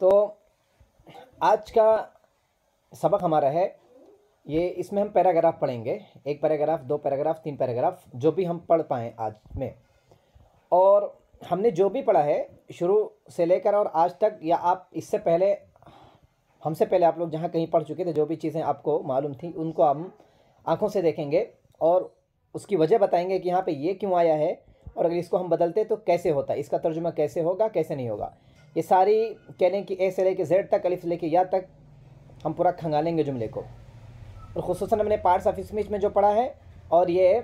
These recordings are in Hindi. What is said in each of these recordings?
तो आज का सबक हमारा है ये, इसमें हम पैराग्राफ पढ़ेंगे। एक पैराग्राफ, दो पैराग्राफ, तीन पैराग्राफ, जो भी हम पढ़ पाएँ आज में। और हमने जो भी पढ़ा है शुरू से लेकर और आज तक, या आप इससे पहले, हमसे पहले आप लोग जहाँ कहीं पढ़ चुके थे, जो भी चीज़ें आपको मालूम थी उनको हम आँखों से देखेंगे और उसकी वजह बताएंगे कि यहाँ पे ये क्यों आया है, और अगर इसको हम बदलते तो कैसे होता है, इसका तर्जुमा कैसे होगा, कैसे नहीं होगा। ये सारी कह लें कि ए से लेके जेड तक, अलिफ से लेके या तक हम पूरा खंगालेंगे जुमले को। और ख़ुसूसन हमने पार्ट्स ऑफ स्पीच में जो पढ़ा है, और ये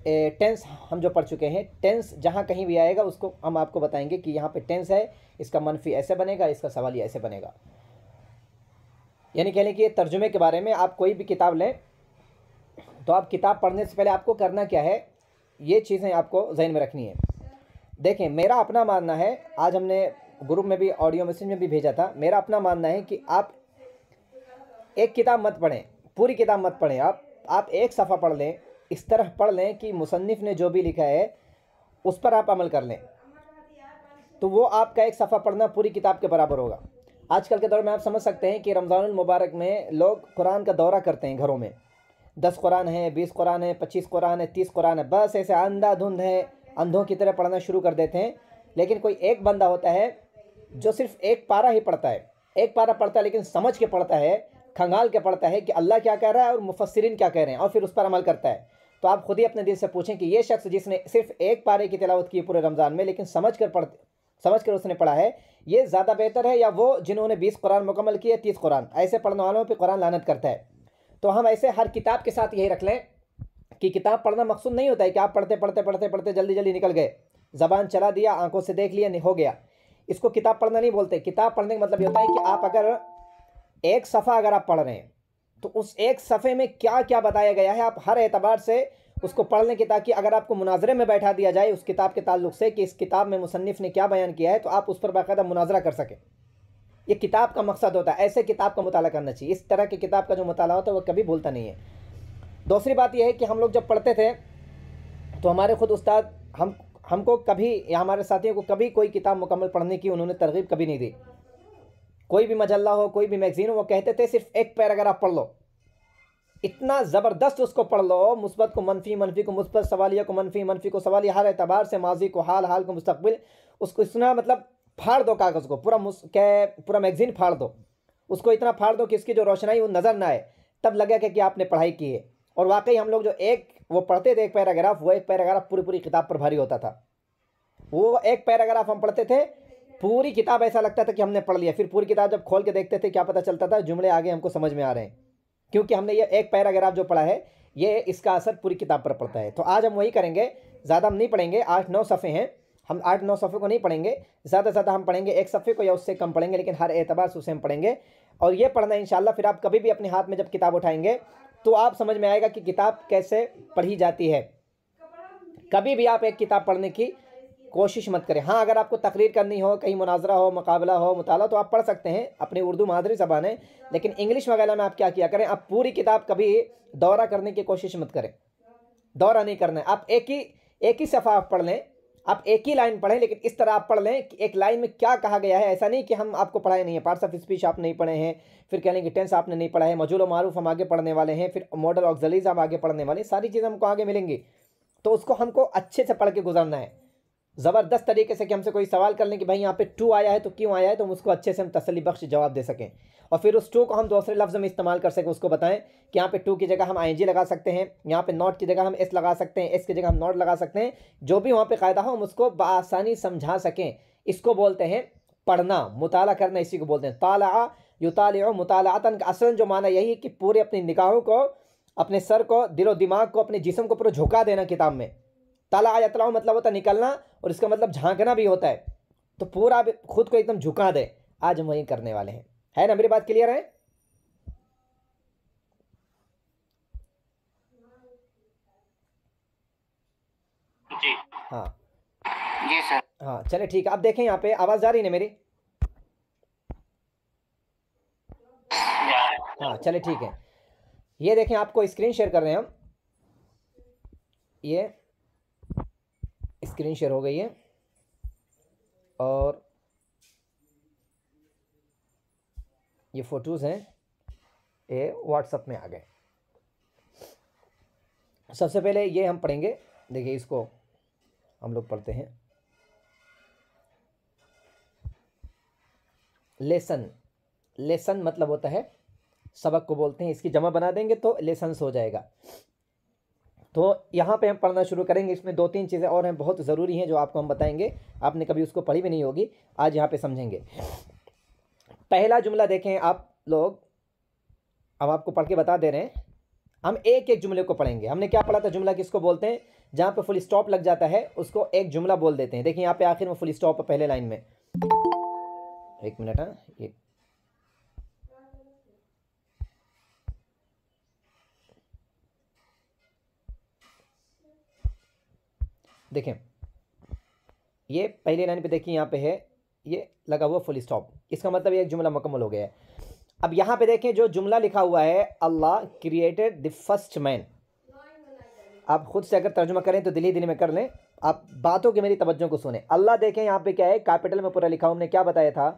टेंस हम जो पढ़ चुके हैं, टेंस जहाँ कहीं भी आएगा उसको हम आपको बताएंगे कि यहाँ पे टेंस है, इसका मनफी ऐसे बनेगा, इसका सवाली ऐसे बनेगा। यानी कह लें कि ये तर्जुमे के बारे में आप कोई भी किताब लें तो आप किताब पढ़ने से पहले आपको करना क्या है, ये चीज़ें आपको जहन में रखनी है। देखें, मेरा अपना मानना है, आज हमने ग्रुप में भी ऑडियो मैसेज में भी भेजा था, मेरा अपना मानना है कि आप एक किताब मत पढ़ें, पूरी किताब मत पढ़ें। आप एक सफ़ा पढ़ लें, इस तरह पढ़ लें कि मुसन्निफ़ ने जो भी लिखा है उस पर आप अमल कर लें, तो वो आपका एक सफ़ा पढ़ना पूरी किताब के बराबर होगा। आजकल के दौर में आप समझ सकते हैं कि रमज़ानुल मुबारक में लोग कुरान का दौरा करते हैं घरों में। 10 कुरान है, 20 कुरान है, 25 कुरान है, 30 कुरान है, बस ऐसे अंधाधुंध है, अंधों की तरह पढ़ना शुरू कर देते हैं। लेकिन कोई एक बंदा होता है जो सिर्फ एक पारा ही पढ़ता है, एक पारा पढ़ता है, लेकिन समझ के पढ़ता है, खंगाल के पढ़ता है कि अल्लाह क्या कह रहा है और मुफस्सिरीन क्या कह रहे हैं, और फिर उस पर अमल करता है। तो आप खुद ही अपने दिल से पूछें कि ये शख्स जिसने सिर्फ एक पारे की तिलावत की पूरे रमज़ान में, लेकिन समझ कर उसने पढ़ा है, ये ज़्यादा बेहतर है या वो जिन्होंने 20 कुरान मुकम्मल किए, 30 कुरान? ऐसे पढ़ने वालों पर कुरान लानत करता है। तो हम ऐसे हर किताब के साथ यही रख लें कि किताब पढ़ना मकसूद नहीं होता है कि आप पढ़ते पढ़ते पढ़ते पढ़ते जल्दी जल्दी निकल गए, ज़बान चला दिया, आंखों से देख लिया, हो गया। इसको किताब पढ़ना नहीं बोलते। किताब पढ़ने का मतलब ये होता है कि आप अगर एक सफ़ा अगर आप पढ़ रहे हैं तो उस एक सफ़े में क्या क्या बताया गया है, आप हर एतबार से उसको पढ़ लें कि ताकि अगर आपको मुनाजरे में बैठा दिया जाए उस किताब के ताल्लुक से कि इस किताब में मुसन्निफ़ ने क्या बयान किया है, तो आप उस पर बाकायदा मुनाजरा कर सकें। ये किताब का मकसद होता है, ऐसे किताब का मुताला करना चाहिए। इस तरह की किताब का जो मुताला होता है वो कभी भूलता नहीं है। दूसरी बात यह है कि हम लोग जब पढ़ते थे तो हमारे खुद उस्ताद हमको कभी, या हमारे साथियों को कभी कोई किताब मुकम्मल पढ़ने की उन्होंने तरगीब कभी नहीं दी। कोई भी मजल्ला हो, कोई भी मैगजीन हो, वो कहते थे सिर्फ एक पैराग्राफ पढ़ लो, इतना ज़बरदस्त उसको पढ़ लो, मुस्बत को मनफी, मनफी को मुस्बत, सवालिया को मनफी, मनफी को सवालिया, हर एतबार से माजी को हाल, हाल को मुस्तकबिल, उसको इतना मतलब फाड़ दो कागज़ को, पूरा मैगजीन फाड़ दो, उसको इतना फाड़ दो कि इसकी जो रोशनाई वो नज़र ना आए, तब लगेगा कि आपने पढ़ाई की है। और वाकई हम लोग जो वो पढ़ते थे एक पैराग्राफ, वो एक पैराग्राफ पूरी पूरी किताब पर भारी होता था। वो एक पैराग्राफ हम पढ़ते थे, पूरी किताब ऐसा लगता था कि हमने पढ़ लिया। फिर पूरी किताब जब खोल के देखते थे, क्या पता चलता था जुमले आगे हमको समझ में आ रहे हैं, क्योंकि हमने ये एक पैराग्राफ जो पढ़ा है, ये इसका असर पूरी किताब पर पड़ता है। तो आज हम वही करेंगे, ज़्यादा हम नहीं पढ़ेंगे। 8-9 सफ़े हैं, हम 8-9 सफ़े को नहीं पढ़ेंगे, ज़्यादा से ज़्यादा हम पढ़ेंगे एक सफ़े को या उससे कम पढ़ेंगे, लेकिन हर एतबार से उसे हम पढ़ेंगे। और ये पढ़ना इंशाल्लाह, फिर आप कभी भी अपने हाथ में जब किताब उठाएंगे तो आप समझ में आएगा कि किताब कैसे पढ़ी जाती है। कभी भी आप एक किताब पढ़ने की कोशिश मत करें। हाँ, अगर आपको तकरीर करनी हो, कहीं मुनाजरा हो, मुकाबला हो, मुताला, तो आप पढ़ सकते हैं, अपनी उर्दू मादरी ज़बान है। लेकिन इंग्लिश वगैरह में आप क्या किया करें, आप पूरी किताब कभी दौरा करने की कोशिश मत करें। दौरा नहीं करना है, आप एक ही सफ़ा आप पढ़ लें, आप एक ही लाइन पढ़ें, लेकिन इस तरह आप पढ़ लें कि एक लाइन में क्या कहा गया है। ऐसा नहीं कि हम आपको पढ़ाए नहीं है, पार्ट्स ऑफ स्पीच आप नहीं पढ़े हैं, फिर कह लें कि टेंस आपने नहीं पढ़ा है, मजूल व मारूफ हम आगे पढ़ने वाले हैं, फिर मॉडल ऑक्सिलरीज हम आगे पढ़ने वाले हैं, सारी चीज़ें हमको आगे मिलेंगी। तो उसको हमको अच्छे से पढ़ के गुजरना है, ज़बरदस्त तरीके से, कि हमसे कोई सवाल कर लें कि भाई यहाँ पे टू आया है तो क्यों आया है, तो हम उसको अच्छे से हम तसल्ली बख्श जवाब दे सकें। और फिर उस टू को हम दूसरे लफ्ज़ में इस्तेमाल कर सकें, उसको बताएं कि यहाँ पे टू की जगह हम आईएनजी लगा सकते हैं, यहाँ पे नॉट की जगह हम एस लगा सकते हैं, एस की जगह हम नॉट लगा सकते हैं। जो भी वहाँ पे कायदा हो हम उसको बआसानी समझा सकें। इसको बोलते हैं पढ़ना, मुताला करना, इसी को बोलते हैं ताला युतालिउ मुतालातन। असल जो माना यही कि पूरे अपनी निगाहों को, अपने सर को, दिलो दिमाग को, अपने जिस्म को पूरा झुका देना किताब में। ताला यतलाउ मतलब होता है निकलना, और इसका मतलब झांकना भी होता है। तो पूरा खुद को एकदम झुका दे। आज हम वही करने वाले हैं, है ना? मेरी बात क्लियर है? जी हाँ जी सर। हाँ, चले ठीक है। अब देखें, यहाँ पे आवाज़ जा रही है ना मेरी? हाँ चले ठीक है। ये देखें, आपको स्क्रीन शेयर कर रहे हैं हम। ये स्क्रीन शेयर हो गई है, और ये फ़ोटोज़ हैं, ये व्हाट्सएप में आ गए। सबसे पहले ये हम पढ़ेंगे, देखिए इसको हम लोग पढ़ते हैं। लेसन, लेसन मतलब होता है सबक को बोलते हैं, इसकी जमा बना देंगे तो लेसन्स हो जाएगा। तो यहाँ पे हम पढ़ना शुरू करेंगे। इसमें 2-3 चीज़ें और हैं, बहुत ज़रूरी हैं, जो आपको हम बताएंगे। आपने कभी उसको पढ़ी भी नहीं होगी, आज यहाँ पे समझेंगे। पहला जुमला देखें आप लोग, अब आपको पढ़ के बता दे रहे हैं। हम एक एक जुमले को पढ़ेंगे। हमने क्या पढ़ा था, जुमला किसको बोलते हैं? जहाँ पे फुल स्टॉप लग जाता है उसको एक जुमला बोल देते हैं। देखिए यहाँ पे आखिर में फुल स्टॉप है पहले लाइन में। एक मिनट, हाँ, ये देखें, ये पहले लाइन पे देखिए, यहाँ पे है ये लगा हुआ फुल स्टॉप, इसका मतलब ये एक जुमला मुकम्मल हो गया है। अब यहाँ पे देखें जो जुमला लिखा हुआ है, अल्लाह क्रिएटेड द फर्स्ट मैन। आप खुद से अगर तर्जुमा करें तो दिली दिली में कर लें, आप बातों की मेरी तवज्जो को सुने। अल्लाह देखें यहाँ पे क्या है, कैपिटल में पूरा लिखा। हमने क्या बताया था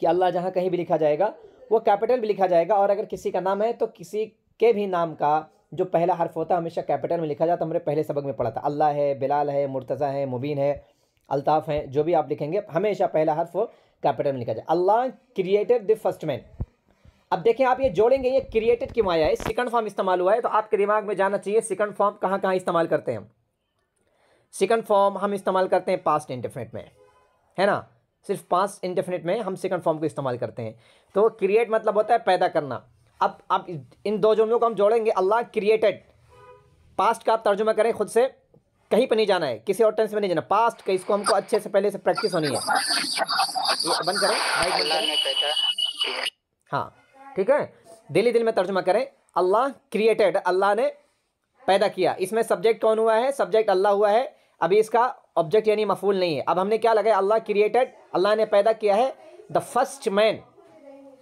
कि अल्लाह जहाँ कहीं भी लिखा जाएगा वो कैपिटल भी लिखा जाएगा, और अगर किसी का नाम है तो किसी के भी नाम का जो पहला हर्फ होता है हमेशा कैपिटल में लिखा जाता है। हमने पहले सबक में पढ़ा था। अल्लाह है, बिलाल है, मुर्तज़ा है, मुबीन है, अल्ताफ़ है, जो भी आप लिखेंगे हमेशा पहला हर्फ कैपिटल में लिखा जाए। अल्लाह क्रिएटेड द फर्स्ट मैन। अब देखें आप ये जोड़ेंगे, ये क्रिएटेड क्यों आया है, सेकंड फॉर्म इस्तेमाल हुआ है, तो आपके दिमाग में जाना चाहिए सेकंड फॉर्म कहाँ कहाँ इस्तेमाल करते हैं हम। सेकंड फॉर्म हम इस्तेमाल करते हैं पास्ट इंडेफिनिट में, है ना। सिर्फ पास्ट इंडेफिनिट में हम सेकंड फॉर्म को इस्तेमाल करते हैं। तो क्रिएट मतलब होता है पैदा करना। अब इन दो जुमलों को हम जोड़ेंगे, अल्लाह क्रिएटेड। पास्ट का आप तर्जुमा करें खुद से, कहीं पर नहीं जाना है, किसी और टेंस में नहीं जाना, पास्ट का इसको हमको अच्छे से पहले से प्रैक्टिस होनी है। ये बंद करें, माइक बंद करें। हाँ ठीक है, दिली दिल में तर्जुमा करें। अल्लाह क्रिएटेड, अल्लाह ने पैदा किया। इसमें सब्जेक्ट कौन हुआ है? सब्जेक्ट अल्लाह हुआ है। अभी इसका ऑब्जेक्ट यानी मफूल नहीं है। अब हमने क्या लगाया, अल्लाह क्रिएटेड, अल्लाह ने पैदा किया है the first man,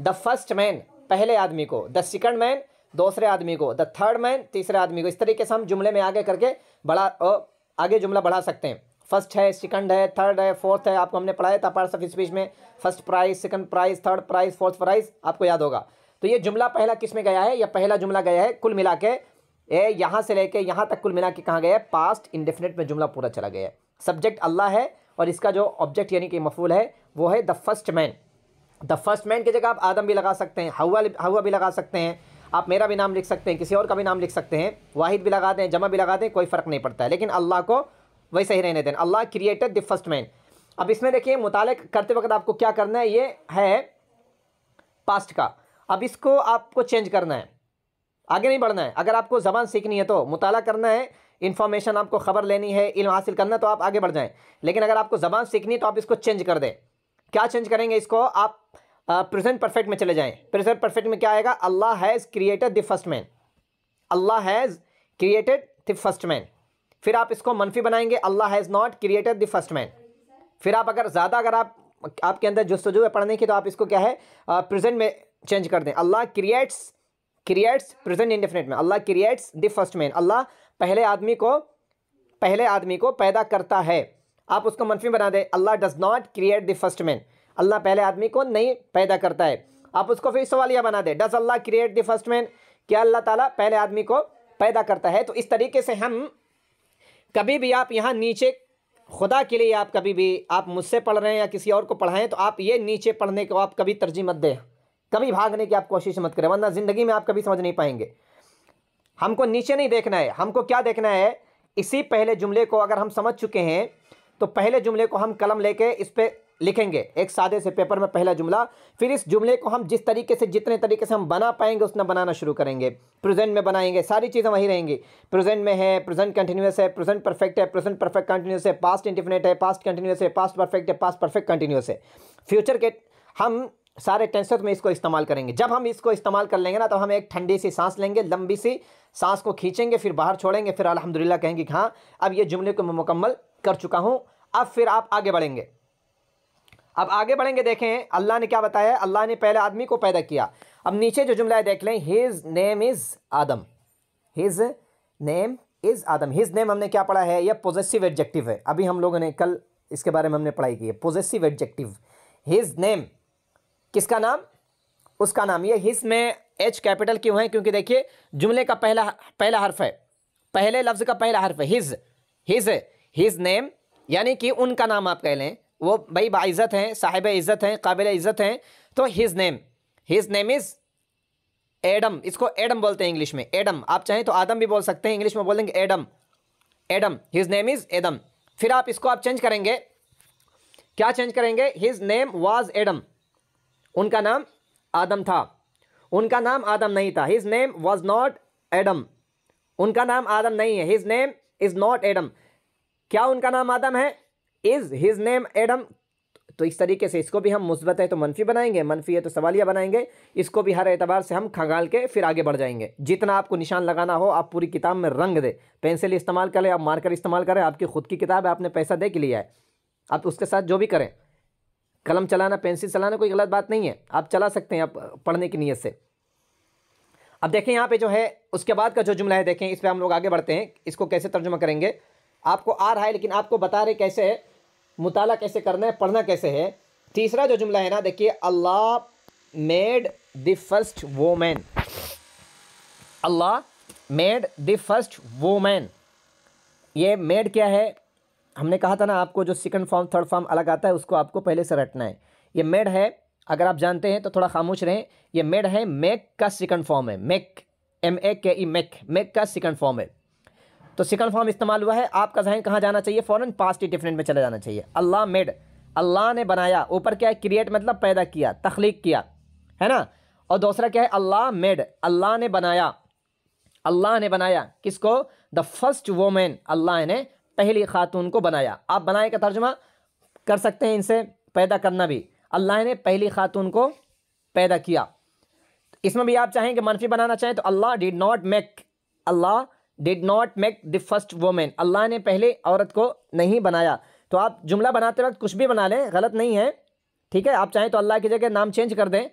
the first man पहले आदमी को, द सेकंड मैन दूसरे आदमी को, द थर्ड मैन तीसरे आदमी को। इस तरीके से हम जुमले में आगे करके आगे जुमला बढ़ा सकते हैं। फर्स्ट है, सेकंड है, थर्ड है, फोर्थ है। आपको हमने पढ़ाया था पार्ट्स ऑफ स्पीच में, first prize, second prize, third prize, fourth prize, आपको याद होगा। तो ये जुमला पहला किस में गया है? यह पहला जुमला गया है कुल मिला के, यहाँ से लेके यहाँ तक कुल मिला के कहाँ गया है? पास्ट इंडेफिनिट में जुमला पूरा चला गया है। सब्जेक्ट अल्लाह है और इसका जो ऑब्जेक्ट यानी कि मफूल है वो है the first man. The first man की जगह आप आदम भी लगा सकते हैं, हवा भी लगा सकते हैं, आप मेरा भी नाम लिख सकते हैं, किसी और का भी नाम लिख सकते हैं, वाहिद भी लगा दें, जमा भी लगा दें, कोई फ़र्क नहीं पड़ता है, लेकिन अल्लाह को वैसे ही रहने दें। अल्लाह क्रिएटेड द फर्स्ट मैन। अब इसमें देखिए मुताले करते वक्त आपको क्या करना है, ये है पास्ट का। अब इसको आपको चेंज करना है, आगे नहीं बढ़ना है। अगर आपको ज़बान सीखनी है तो मुताला करना है, इन्फॉर्मेशन आपको खबर लेनी है, इल्म हासिल करना है तो आप आगे बढ़ जाएं। लेकिन अगर आपको ज़बान सीखनी है तो आप इसको चेंज कर दें। क्या चेंज करेंगे इसको? आप प्रेजेंट परफेक्ट में चले जाएं। प्रेजेंट परफेक्ट में क्या आएगा? Allah has created the first man, Allah has created the first man. फिर आप इसको मनफी बनाएंगे, Allah has not created the first man. फिर आप अगर ज़्यादा अगर आपके अंदर जुस्तजू है पढ़ने की, तो आप इसको क्या है प्रेजेंट में चेंज कर दें। अल्लाह क्रिएट्स प्रेजेंट इंडेफिनिट में, अल्लाह creates the first man. Allah पहले आदमी को पैदा करता है। आप उसको मनफी बना दें, Allah does not create the first man, Allah पहले आदमी को नहीं पैदा करता है। आप उसको फिर सवालिया बना दें, does Allah create the first man, क्या अल्लाह ताला पहले आदमी को पैदा करता है? तो इस तरीके से हम कभी भी आप यहाँ नीचे खुदा के लिए आप कभी भी आप मुझसे पढ़ रहे हैं या किसी और को पढ़ाएं तो आप ये नीचे पढ़ने को आप कभी तरजीह मत दें, कभी भागने की आप कोशिश मत करें, वरना ज़िंदगी में आप कभी समझ नहीं पाएंगे। हमको नीचे नहीं देखना है, हमको क्या देखना है, इसी पहले जुमले को अगर हम समझ चुके हैं तो पहले जुमले को हम कलम लेके इस पर लिखेंगे एक सादे से पेपर में पहला जुमला। फिर इस जुमले को हम जिस तरीके से जितने तरीके से हम बना पाएंगे उसने बनाना शुरू करेंगे। प्रेजेंट में बनाएंगे, सारी चीज़ें वही रहेंगी। प्रेजेंट में है, प्रेजेंट कंटिन्यूस है, प्रेजेंट परफेक्ट है, प्रेजेंट परफेक्ट कंटिन्यूस है, पास्ट इंडेफिनिट है, पास्ट कंटिन्यूस है, पास्ट परफेक्ट है, पास्ट परफेक्ट कंटिन्यूस है। फ्यूचर के हम सारे टेंसेस में इसको इस्तेमाल करेंगे। जब हम इसको इस्तेमाल कर लेंगे ना तो हम एक ठंडी सी सांस लेंगे, लंबी सी सांस को खींचेंगे, फिर बाहर छोड़ेंगे, फिर अल्हम्दुलिल्लाह कहेंगे कि हाँ अब ये जुमले को मैं मुकम्मल कर चुका हूँ। अब फिर आप आगे बढ़ेंगे। अब आगे बढ़ेंगे, देखें अल्लाह ने क्या बताया, अल्लाह ने पहले आदमी को पैदा किया। अब नीचे जो जुमला है देख लें, his name is Adam, his name is Adam. His name हमने क्या पढ़ा है, यह पॉजेसिव एडजेक्टिव है। अभी हम लोगों ने कल इसके बारे में हमने पढ़ाई की है, पॉजेसिव एडजेक्टिव। हिज नेम, किसका नाम? उसका नाम। ये हिज में एच कैपिटल क्यों है? क्योंकि देखिए जुमले का पहला हर्फ है, पहले लफ्ज़ का पहला हर्फ है हिज। हिज नेम यानी कि उनका नाम आप कह लें, वो भाई बाइज़्ज़त हैं, साहिब इज़्ज़त हैं, काबिल इज़्ज़त हैं, तो हिज नेम इज़ एडम। इसको एडम बोलते हैं इंग्लिश में, एडम। आप चाहें तो आदम भी बोल सकते हैं, इंग्लिश में बोल देंगे Adam. His name is Adam. फिर आप इसको आप चेंज करेंगे, क्या चेंज करेंगे? हिज नेम वाज एडम, उनका नाम आदम था। उनका नाम आदम नहीं था, his name was not Adam, उनका नाम आदम नहीं है, his name is not Adam. क्या उनका नाम आदम है? Is his name Adam. तो इस तरीके से इसको भी हम मुस्बत है तो मनफी बनाएंगे, मनफी है तो सवालिया बनाएंगे, इसको भी हर एतबार से हम खंगाल के फिर आगे बढ़ जाएंगे। जितना आपको निशान लगाना हो आप पूरी किताब में रंग दे, पेंसिल इस्तेमाल करें, आप मार्कर इस्तेमाल करें, आपकी खुद की किताब है, आपने पैसा दे के लिया है, आप उसके साथ जो भी करें, कलम चलाना, पेंसिल चलाना कोई गलत बात नहीं है, आप चला सकते हैं आप पढ़ने की नीयत से। अब देखें यहाँ पे जो है उसके बाद का जो जुमला है, देखें इस पर हम लोग आगे बढ़ते हैं, इसको कैसे तर्जुमा करेंगे। आपको आ रहा है लेकिन आपको बता रहे कैसे है, मुताला कैसे करना है, पढ़ना कैसे है। तीसरा जो जुमला है ना, देखिए Allah made the first woman, Allah made the first woman. ये मेड क्या है? हमने कहा था ना आपको जो सेकंड फॉर्म थर्ड फॉर्म अलग आता है उसको आपको पहले से रटना है। ये मेड है, अगर आप जानते हैं तो थोड़ा खामोश रहें, ये मेड है, मेक का सेकंड फॉर्म है, मेक MEKE मेक का सेकंड फॉर्म है। तो सेकंड फॉर्म इस्तेमाल हुआ है, आपका जहन कहाँ जाना चाहिए? फ़ौरन पास्ट इंडेफिनिट में चले जाना चाहिए। अल्लाह मेड, अल्लाह ने बनाया, ऊपर क्या है? क्रिएट मतलब पैदा किया, तख्लीक किया, है ना। और दूसरा क्या है? अल्लाह मेड, अल्लाह ने बनाया, अल्लाह ने बनाया किसको? द फर्स्ट वोमेन, अल्लाह ने पहली खातून को बनाया। आप बनाए का तर्जुमा कर सकते हैं इनसे, पैदा करना भी, अल्लाह ने पहली खातून को पैदा किया। इसमें भी आप चाहें कि मनफी बनाना चाहें तो Allah did not make, Allah did not make the first women, Allah ने पहले औरत को नहीं बनाया। तो आप जुमला बनाते वक्त कुछ भी बना लें, गलत नहीं है, ठीक है। आप चाहें तो अल्लाह की जगह नाम चेंज कर दें,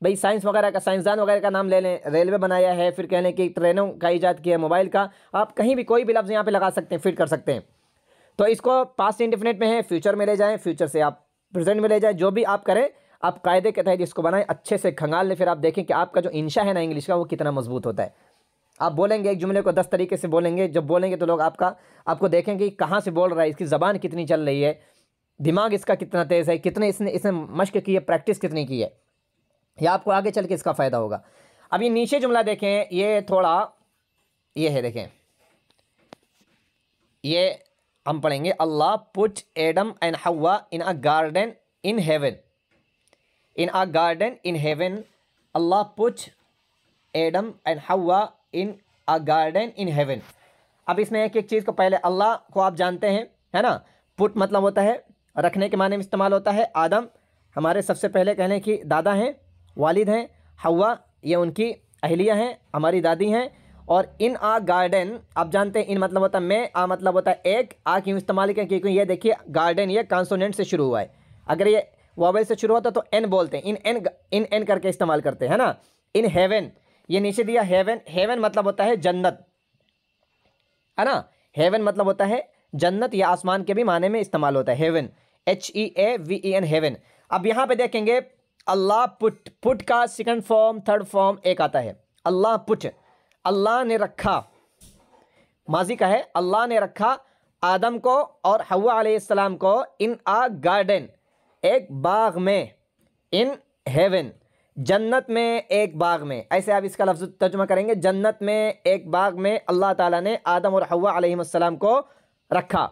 भाई साइंस वगैरह का, साइंसदान वगैरह का नाम ले लें, रेलवे बनाया है, फिर कह लें कि ट्रेनों का ईजाद किया है, मोबाइल का, आप कहीं भी कोई भी लफ्ज़ यहाँ पे लगा सकते हैं, फिट कर सकते हैं। तो इसको पास्ट इंडेफिनिट में है, फ्यूचर में ले जाएं, फ्यूचर से आप प्रेजेंट में ले जाएं, जो भी आप करें आप कायदे के तहत इसको बनाएं, अच्छे से खंगाल लें, फिर आप देखें कि आपका जो इंशा है ना इंग्लिश का वो कितना मजबूत होता है। आप बोलेंगे एक जुमले को 10 तरीके से बोलेंगे, जब बोलेंगे तो लोग आपको देखेंगे कि कहाँ से बोल रहा है, इसकी ज़बान कितनी चल रही है, दिमाग इसका कितना तेज़ है, कितने इसने मश्क की है, प्रैक्टिस कितनी की है, या आपको आगे चल के इसका फ़ायदा होगा। अब ये नीचे जुमला देखें, ये थोड़ा ये है, देखें ये हम पढ़ेंगे, अल्लाह put Adam and Hawa in a garden in heaven, in a garden in heaven, Allah put Adam and Hawa in a garden in haven. अब इसमें एक एक चीज़ को, पहले अल्लाह को आप जानते हैं, है ना, पुट मतलब होता है रखने के माने में इस्तेमाल होता है। आदम हमारे सबसे पहले कहने की दादा हैं, वालिद हैं, हवा ये उनकी अहलिया हैं, हमारी दादी हैं। और इन आ गार्डन आप जानते हैं, इन मतलब होता है मैं, आ मतलब होता है एक, आ क्यों इस्तेमाल किया? क्योंकि ये देखिए गार्डन ये कॉन्सोनेंट से शुरू हुआ है, अगर ये वॉवेल से शुरू होता तो एन बोलते हैं, इन एन करके इस्तेमाल करते हैं ना। इन हेवन ये नीचे दिया, हेवन, हेवन मतलब होता है जन्नत, है ना, हेवन मतलब होता है जन्नत, या आसमान के भी माने में इस्तेमाल होता है हेवन, HEAVEN हेवन। अब यहाँ पे देखेंगे अल्लाह पुट, पुट का सेकंड फॉर्म थर्ड फॉर्म एक आता है, अल्लाह पुट, अल्लाह ने रखा, माजी का है, अल्लाह ने रखा आदम को और हव्वा अलैहिस्सलाम को इन आ गार्डन एक बाग में, इन हेवन जन्नत में एक बाग में, ऐसे आप इसका लफ्ज़ तर्जुमा करेंगे, जन्नत में एक बाग में अल्लाह ताला ने आदम और हव्वा अलैहिस्सलाम को रखा।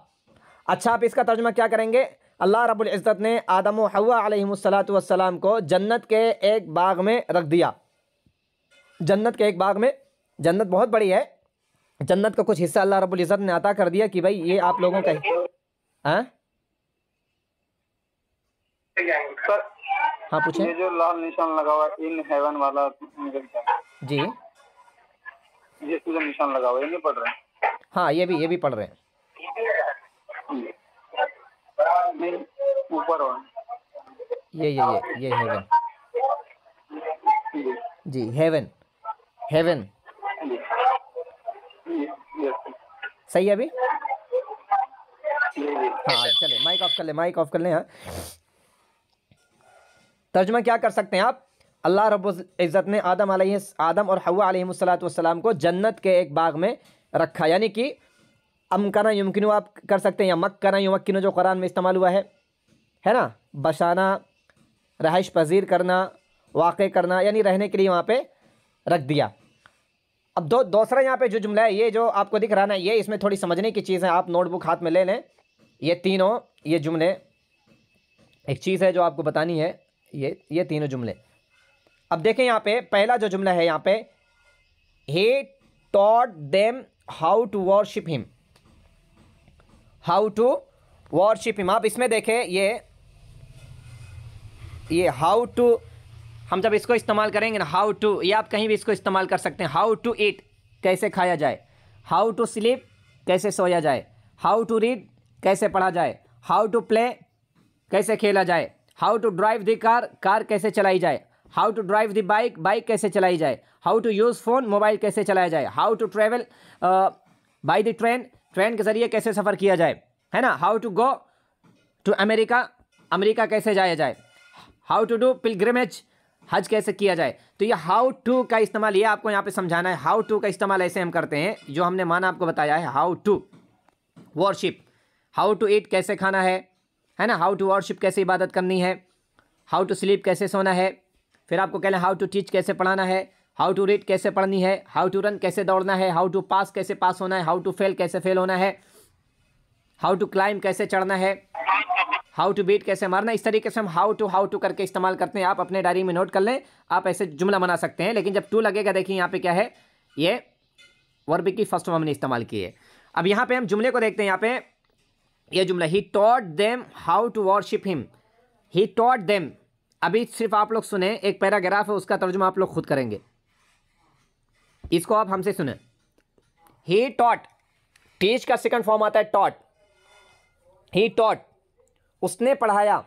अच्छा आप इसका तर्जुमा क्या करेंगे? अल्लाह रब्बुल इज़्ज़त ने आदम और हव्वा अलैहिमुस्सलातु वस्सलाम को जन्नत के एक बाग में रख दिया, जन्नत के एक बाग में, जन्नत बहुत बड़ी है, जन्नत का कुछ हिस्सा अल्लाह रब्बुल इज़्ज़त ने अता कर दिया कि भाई ये आप लोगों का हाँ हाँ पूछें। ये जो लाल निशान लगा हुआ है इन हेवन वाला जी, ये जो निशान लगा हुआ है ये नहीं पढ़ रहे हैं? हाँ ये भी पढ़ रहे हैं, नहीं ऊपर और ये हेवन, जी हेवन, हेवन सही है अभी। हाँ चले माइक ऑफ कर ले, माइक ऑफ कर ले। हाँ तर्जुमा क्या कर सकते हैं आप? अल्लाह रब्बुल इज़्ज़त ने आदम और हव्वा अलैहिमुस्सलातु वस्सलाम को जन्नत के एक बाग में रखा, यानी कि अमकना युमकिनु आप कर सकते हैं, या मक्कना युमक्किनु जो कुरान में इस्तेमाल हुआ है ना, बसाना, रहाइश पजीर करना, वाक़े करना, यानी रहने के लिए वहाँ पे रख दिया। अब दूसरा यहाँ पे जो जुमला है, ये जो आपको दिख रहा है ना, ये इसमें थोड़ी समझने की चीज़ है, आप नोटबुक हाथ में ले लें। ये तीनों ये जुमले, एक चीज़ है जो आपको बतानी है, ये तीनों जुमले। अब देखें यहाँ पे पहला जो जुमला है यहाँ पे, he taught them how to worship him, how to worship him. आप इसमें देखें ये हाउ टू, हम जब इसको इस्तेमाल करेंगे ना, हाउ टू, ये आप कहीं भी इसको इस्तेमाल कर सकते हैं। हाउ टू ईट, कैसे खाया जाए। हाउ टू स्लीप, कैसे सोया जाए। हाउ टू रीड, कैसे पढ़ा जाए। हाउ टू प्ले, कैसे खेला जाए। How to drive the car, car कैसे चलाई जाए। How to drive the bike, bike कैसे चलाई जाए। How to use phone, mobile कैसे चलाया जाए। How to travel by the train, train के ज़रिए कैसे सफ़र किया जाए, है ना। How to go to America, America कैसे जाया जाए। हाउ टू डू पिलग्रिमेज, हज कैसे किया जाए। तो ये हाउ टू का इस्तेमाल, ये आपको यहाँ पे समझाना है। हाउ टू का इस्तेमाल ऐसे हम करते हैं, जो हमने माना आपको बताया है। How to worship, how to eat, कैसे खाना है ना। हाउ टू वर्शिप, कैसे इबादत करनी है। हाउ टू स्लीप, कैसे सोना है। फिर आपको कहना है हाउ टू टीच, कैसे पढ़ाना है। हाउ टू रीड, कैसे पढ़नी है। हाउ टू रन, कैसे दौड़ना है। हाउ टू पास, कैसे पास होना है। हाउ टू फेल, कैसे फेल होना है। हाउ टू क्लाइंब, कैसे चढ़ना है। हाउ टू बीट, कैसे मारना। इस तरीके से हम हाउ टू करके इस्तेमाल करते हैं। आप अपने डायरी में नोट कर लें, आप ऐसे जुमला बना सकते हैं। लेकिन जब टू लगेगा, देखिए यहाँ पे क्या है, ये वर्ब की फर्स्ट फॉर्म हमने इस्तेमाल की है। अब यहाँ पे हम जुमले को देखते हैं। यहाँ पे ये जुमला, he taught them how to worship him. He taught them, अभी सिर्फ आप लोग सुने, एक पैराग्राफ है, उसका तर्जुमा आप लोग खुद करेंगे, इसको आप हमसे सुने। ही टॉट, टीच का सेकंड फॉर्म आता है टॉट। ही टॉट, उसने पढ़ाया।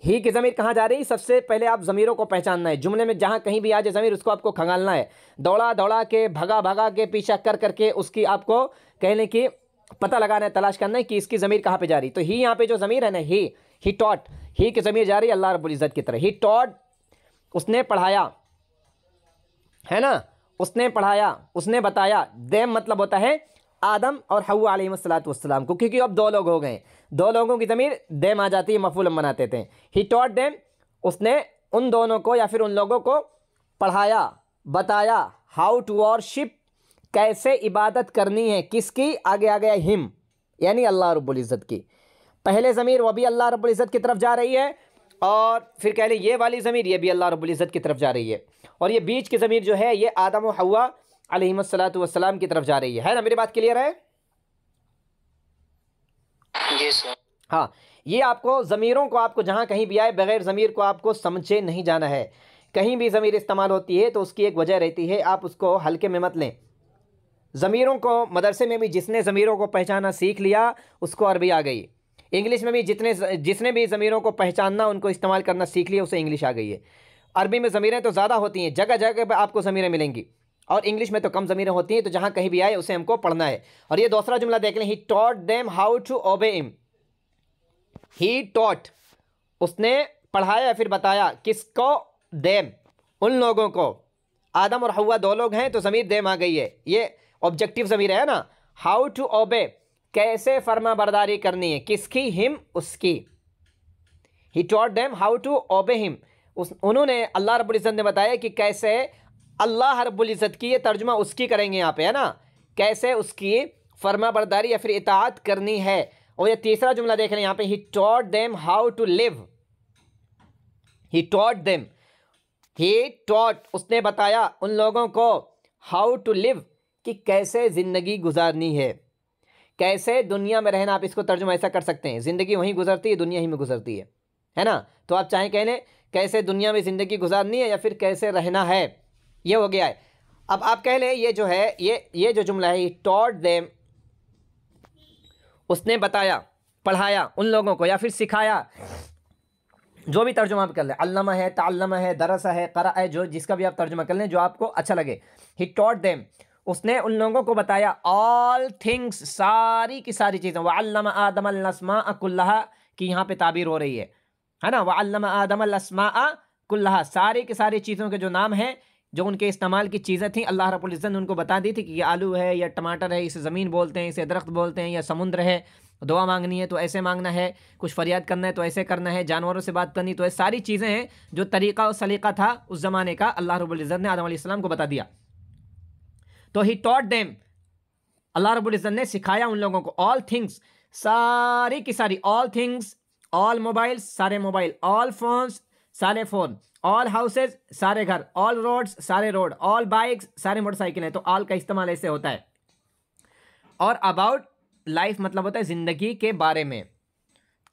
ही की ज़मीर कहाँ जा रही है, सबसे पहले आप ज़मीरों को पहचानना है। जुमले में जहाँ कहीं भी आ जाए ज़मीर, उसको आपको खंगालना है। दौड़ा दौड़ा के, भगा भगा के, पीछा कर करके उसकी आपको कहने की पता लगाना है, तलाश करना है कि इसकी ज़मीर कहाँ पे जा रही। तो ही यहाँ पे जो ज़मीर है ना, ही टॉट, ही की ज़मीर जा रही है अल्लाह रब्बुल इज़्ज़त की तरह। ही टॉट, उसने पढ़ाया, है ना, उसने पढ़ाया, उसने बताया। देम मतलब होता है आदम और हव्वा अलैहिस्सलातु वस्सलाम को, क्योंकि अब दो लोग हो गए, दो लोगों की ज़मीर देम आ जाती है, मफ़ूल हम बनाते थे। ही टॉट देम, उसने उन दोनों को या फिर उन लोगों को पढ़ाया, बताया। हाउ टू वर्शिप, कैसे इबादत करनी है। किसकी, आगे आ गया हिम, यानी अल्लाह रब्बुल इज़्ज़त की। पहले ज़मीर वो भी अल्लाह रब्बुल इज़्ज़त की तरफ जा रही है, और फिर कह लें ये वाली ज़मीर, ये भी अल्लाह रब्बुल इज़्ज़त की तरफ जा रही है, और ये बीच की ज़मीर जो है, ये आदम और हव्वा अलैहिमुस्सलातु वस्सलाम की तरफ जा रही है ना। मेरी बात क्लियर है? जी सर। हाँ, ये आपको ज़मीरों को, आपको जहाँ कहीं भी आए, बग़ैर ज़मीर को आपको समझे नहीं जाना है। कहीं भी ज़मीर इस्तेमाल होती है तो उसकी एक वजह रहती है, आप उसको हल्के में मत लें। ज़मीरों को मदरसे में भी जिसने ज़मीरों को पहचाना सीख लिया, उसको अरबी आ गई। इंग्लिश में भी जिसने भी ज़मीरों को पहचानना, उनको इस्तेमाल करना सीख लिया, उसे इंग्लिश आ गई है। अरबी में ज़मीरें तो ज़्यादा होती हैं, जगह जगह पर आपको ज़मीरें मिलेंगी, और इंग्लिश में तो कम ज़मीरें होती हैं। तो जहाँ कहीं भी आए उसे हमको पढ़ना है। और ये दूसरा जुमला देख लें, he taught them how to obey him. He taught, उसने पढ़ाया या फिर बताया, किसको, देम, उन लोगों को। आदम और हव्वा दो लोग हैं, तो ज़मीर देम आ गई है, ये ऑब्जेक्टिव ज़मीर है ना। हाउ टू ओबे, कैसे फर्मा बरदारी करनी है। किसकी, हिम, उसकी। He taught them how to obey him, उन्होंने, अल्लाह रब्बुल इज़्ज़त ने बताया कि कैसे अल्लाह रब्बुल इज़्ज़त की, ये तर्जुमा उसकी करेंगे यहाँ पे, है ना, कैसे उसकी फर्मा बरदारी या फिर इताअत करनी है। और ये तीसरा जुमला देख रहे हैं यहाँ पे, he taught them how to live. He taught them, he taught, उसने बताया उन लोगों को, हाउ टू लिव, कि कैसे ज़िंदगी गुजारनी है, कैसे दुनिया में रहना। आप इसको तर्जुमा ऐसा कर सकते हैं, ज़िंदगी वहीं गुजरती है, दुनिया ही में गुजरती है ना। तो आप चाहें कह लें कैसे दुनिया में ज़िंदगी गुजारनी है, या फिर कैसे रहना है, ये हो गया है। अब आप कह लें ये जो है, ये जो जुमला है, टॉट देम, उसने बताया, पढ़ाया उन लोगों को, या फिर सिखाया, जो भी तर्जुमा आप कर लें, अल्लमा है, ताल्लमा है, दरसा है, क़रा है, जो जिसका भी आप तर्जुमा कर लें, जो आपको अच्छा लगे। ही टॉट देम, उसने उन लोगों को बताया, ऑल थिंग्स, सारी की सारी चीज़ें। वअल्लमा आदम अल अस्माअ कुल्लहा की यहाँ पे ताबीर हो रही है ना। वअल्लमा आदम अल अस्माअ कुल्लहा, सारी की सारी चीज़ों के जो नाम हैं, जो उनके इस्तेमाल की चीज़ें थी, अल्लाह रब्बुल इज़्ज़त ने उनको बता दी थी कि ये आलू है या टमाटर है, इसे ज़मीन बोलते हैं, इसे दरख्त बोलते हैं, या समुद्र है, दुआ मांगनी है तो ऐसे मांगना है, कुछ फरियाद करना है तो ऐसे करना है, जानवरों से बात करनी, तो ये सारी चीज़ें हैं जो तरीक़ा और सलीक़ा था उस ज़माने का, अल्लाह रब्बुल इज़्ज़त ने आदम अलैहिस्सलाम को बता दिया। तो ही टॉट देम, अल्लाह रब्बुल इज़्ज़त ने सिखाया उन लोगों को, ऑल थिंग्स, सारी की सारी, ऑल थिंग्स, ऑल मोबाइल, सारे मोबाइल, ऑल फोन्स, सारे फ़ोन, ऑल हाउसेज, सारे घर, ऑल रोड्स, सारे रोड, ऑल बाइक्स, सारे मोटरसाइकिलें। तो ऑल का इस्तेमाल ऐसे होता है। और अबाउट लाइफ मतलब होता है ज़िंदगी के बारे में।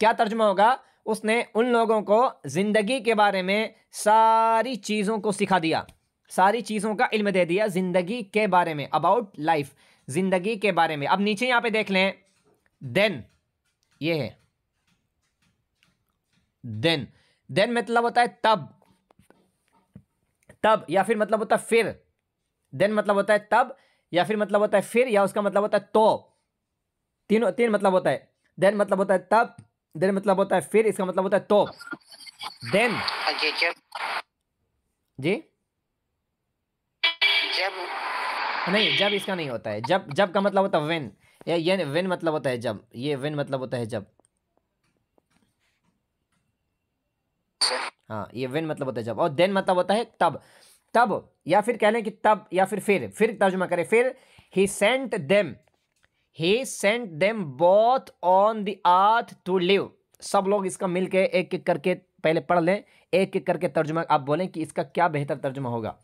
क्या तर्जुमा होगा? उसने उन लोगों को ज़िंदगी के बारे में सारी चीज़ों को सिखा दिया, सारी चीज़ों का इल्म दे दिया ज़िंदगी के बारे में, अबाउट लाइफ, ज़िंदगी के बारे में। अब नीचे यहाँ पे देख लें, देन, ये है देन। देन मतलब होता है तब, तब, या फिर मतलब होता है फिर। देन मतलब होता है तब, या फिर मतलब होता है फिर, या उसका मतलब होता है तो। तीन मतलब होता है। देन मतलब होता है तब, देन मतलब होता है फिर, इसका मतलब होता है तो। देन जी जब, जी जब नहीं, जब इसका नहीं होता है। जब का मतलब होता है व्हेन, या ये व्हेन मतलब होता है जब, ये व्हेन मतलब होता है जब। हाँ, ये व्हेन मतलब होता है जब, और देन मतलब होता है तब। तब, या फिर कह लें कि तब, या फिर तर्जुमा करें फिर। He sent them both on the earth to live. सब लोग इसका मिलके एक एक करके पहले पढ़ लें, एक एक करके तर्जुमा आप बोलें कि इसका क्या बेहतर तर्जुमा होगा।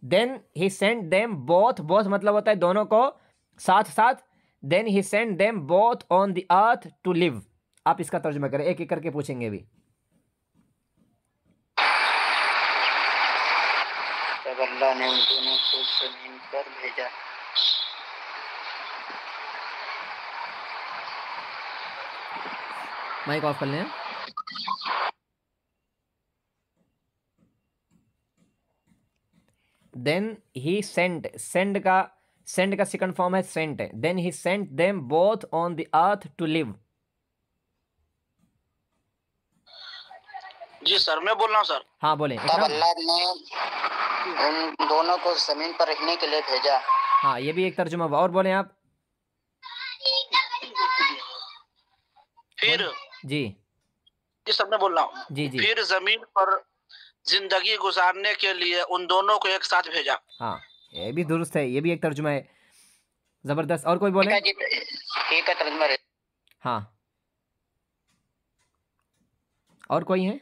Then he sent them both, both मतलब होता है दोनों को साथ साथ। Then he sent them both on the earth to live. आप इसका तर्जुमा करें, एक एक करके पूछेंगे भी। जब अल्लाह ने उन दोनों को जमीन पर भेजा, माइक ऑफ कर लें। देन ही सेंट, सेंड का सेकंड फॉर्म है sent. Then he sent them both on the earth to live. जी सर, मैं बोल रहा हूँ सर। हाँ बोलें तब इकराम। अल्लाह ने उन दोनों को जमीन पर रहने के लिए भेजा। हाँ, ये भी एक तर्जुमा हुआ, और बोलें आप। फिर जी जी सर, मैं बोल रहा हूँ। जी जी फिर जमीन पर जिंदगी गुजारने के लिए उन दोनों को एक साथ भेजा। हाँ, ये भी दुरुस्त है, ये भी एक तर्जुमा है, ज़बरदस्त। और कोई बोले। ठीक है तर्जुमा। हाँ, और कोई है?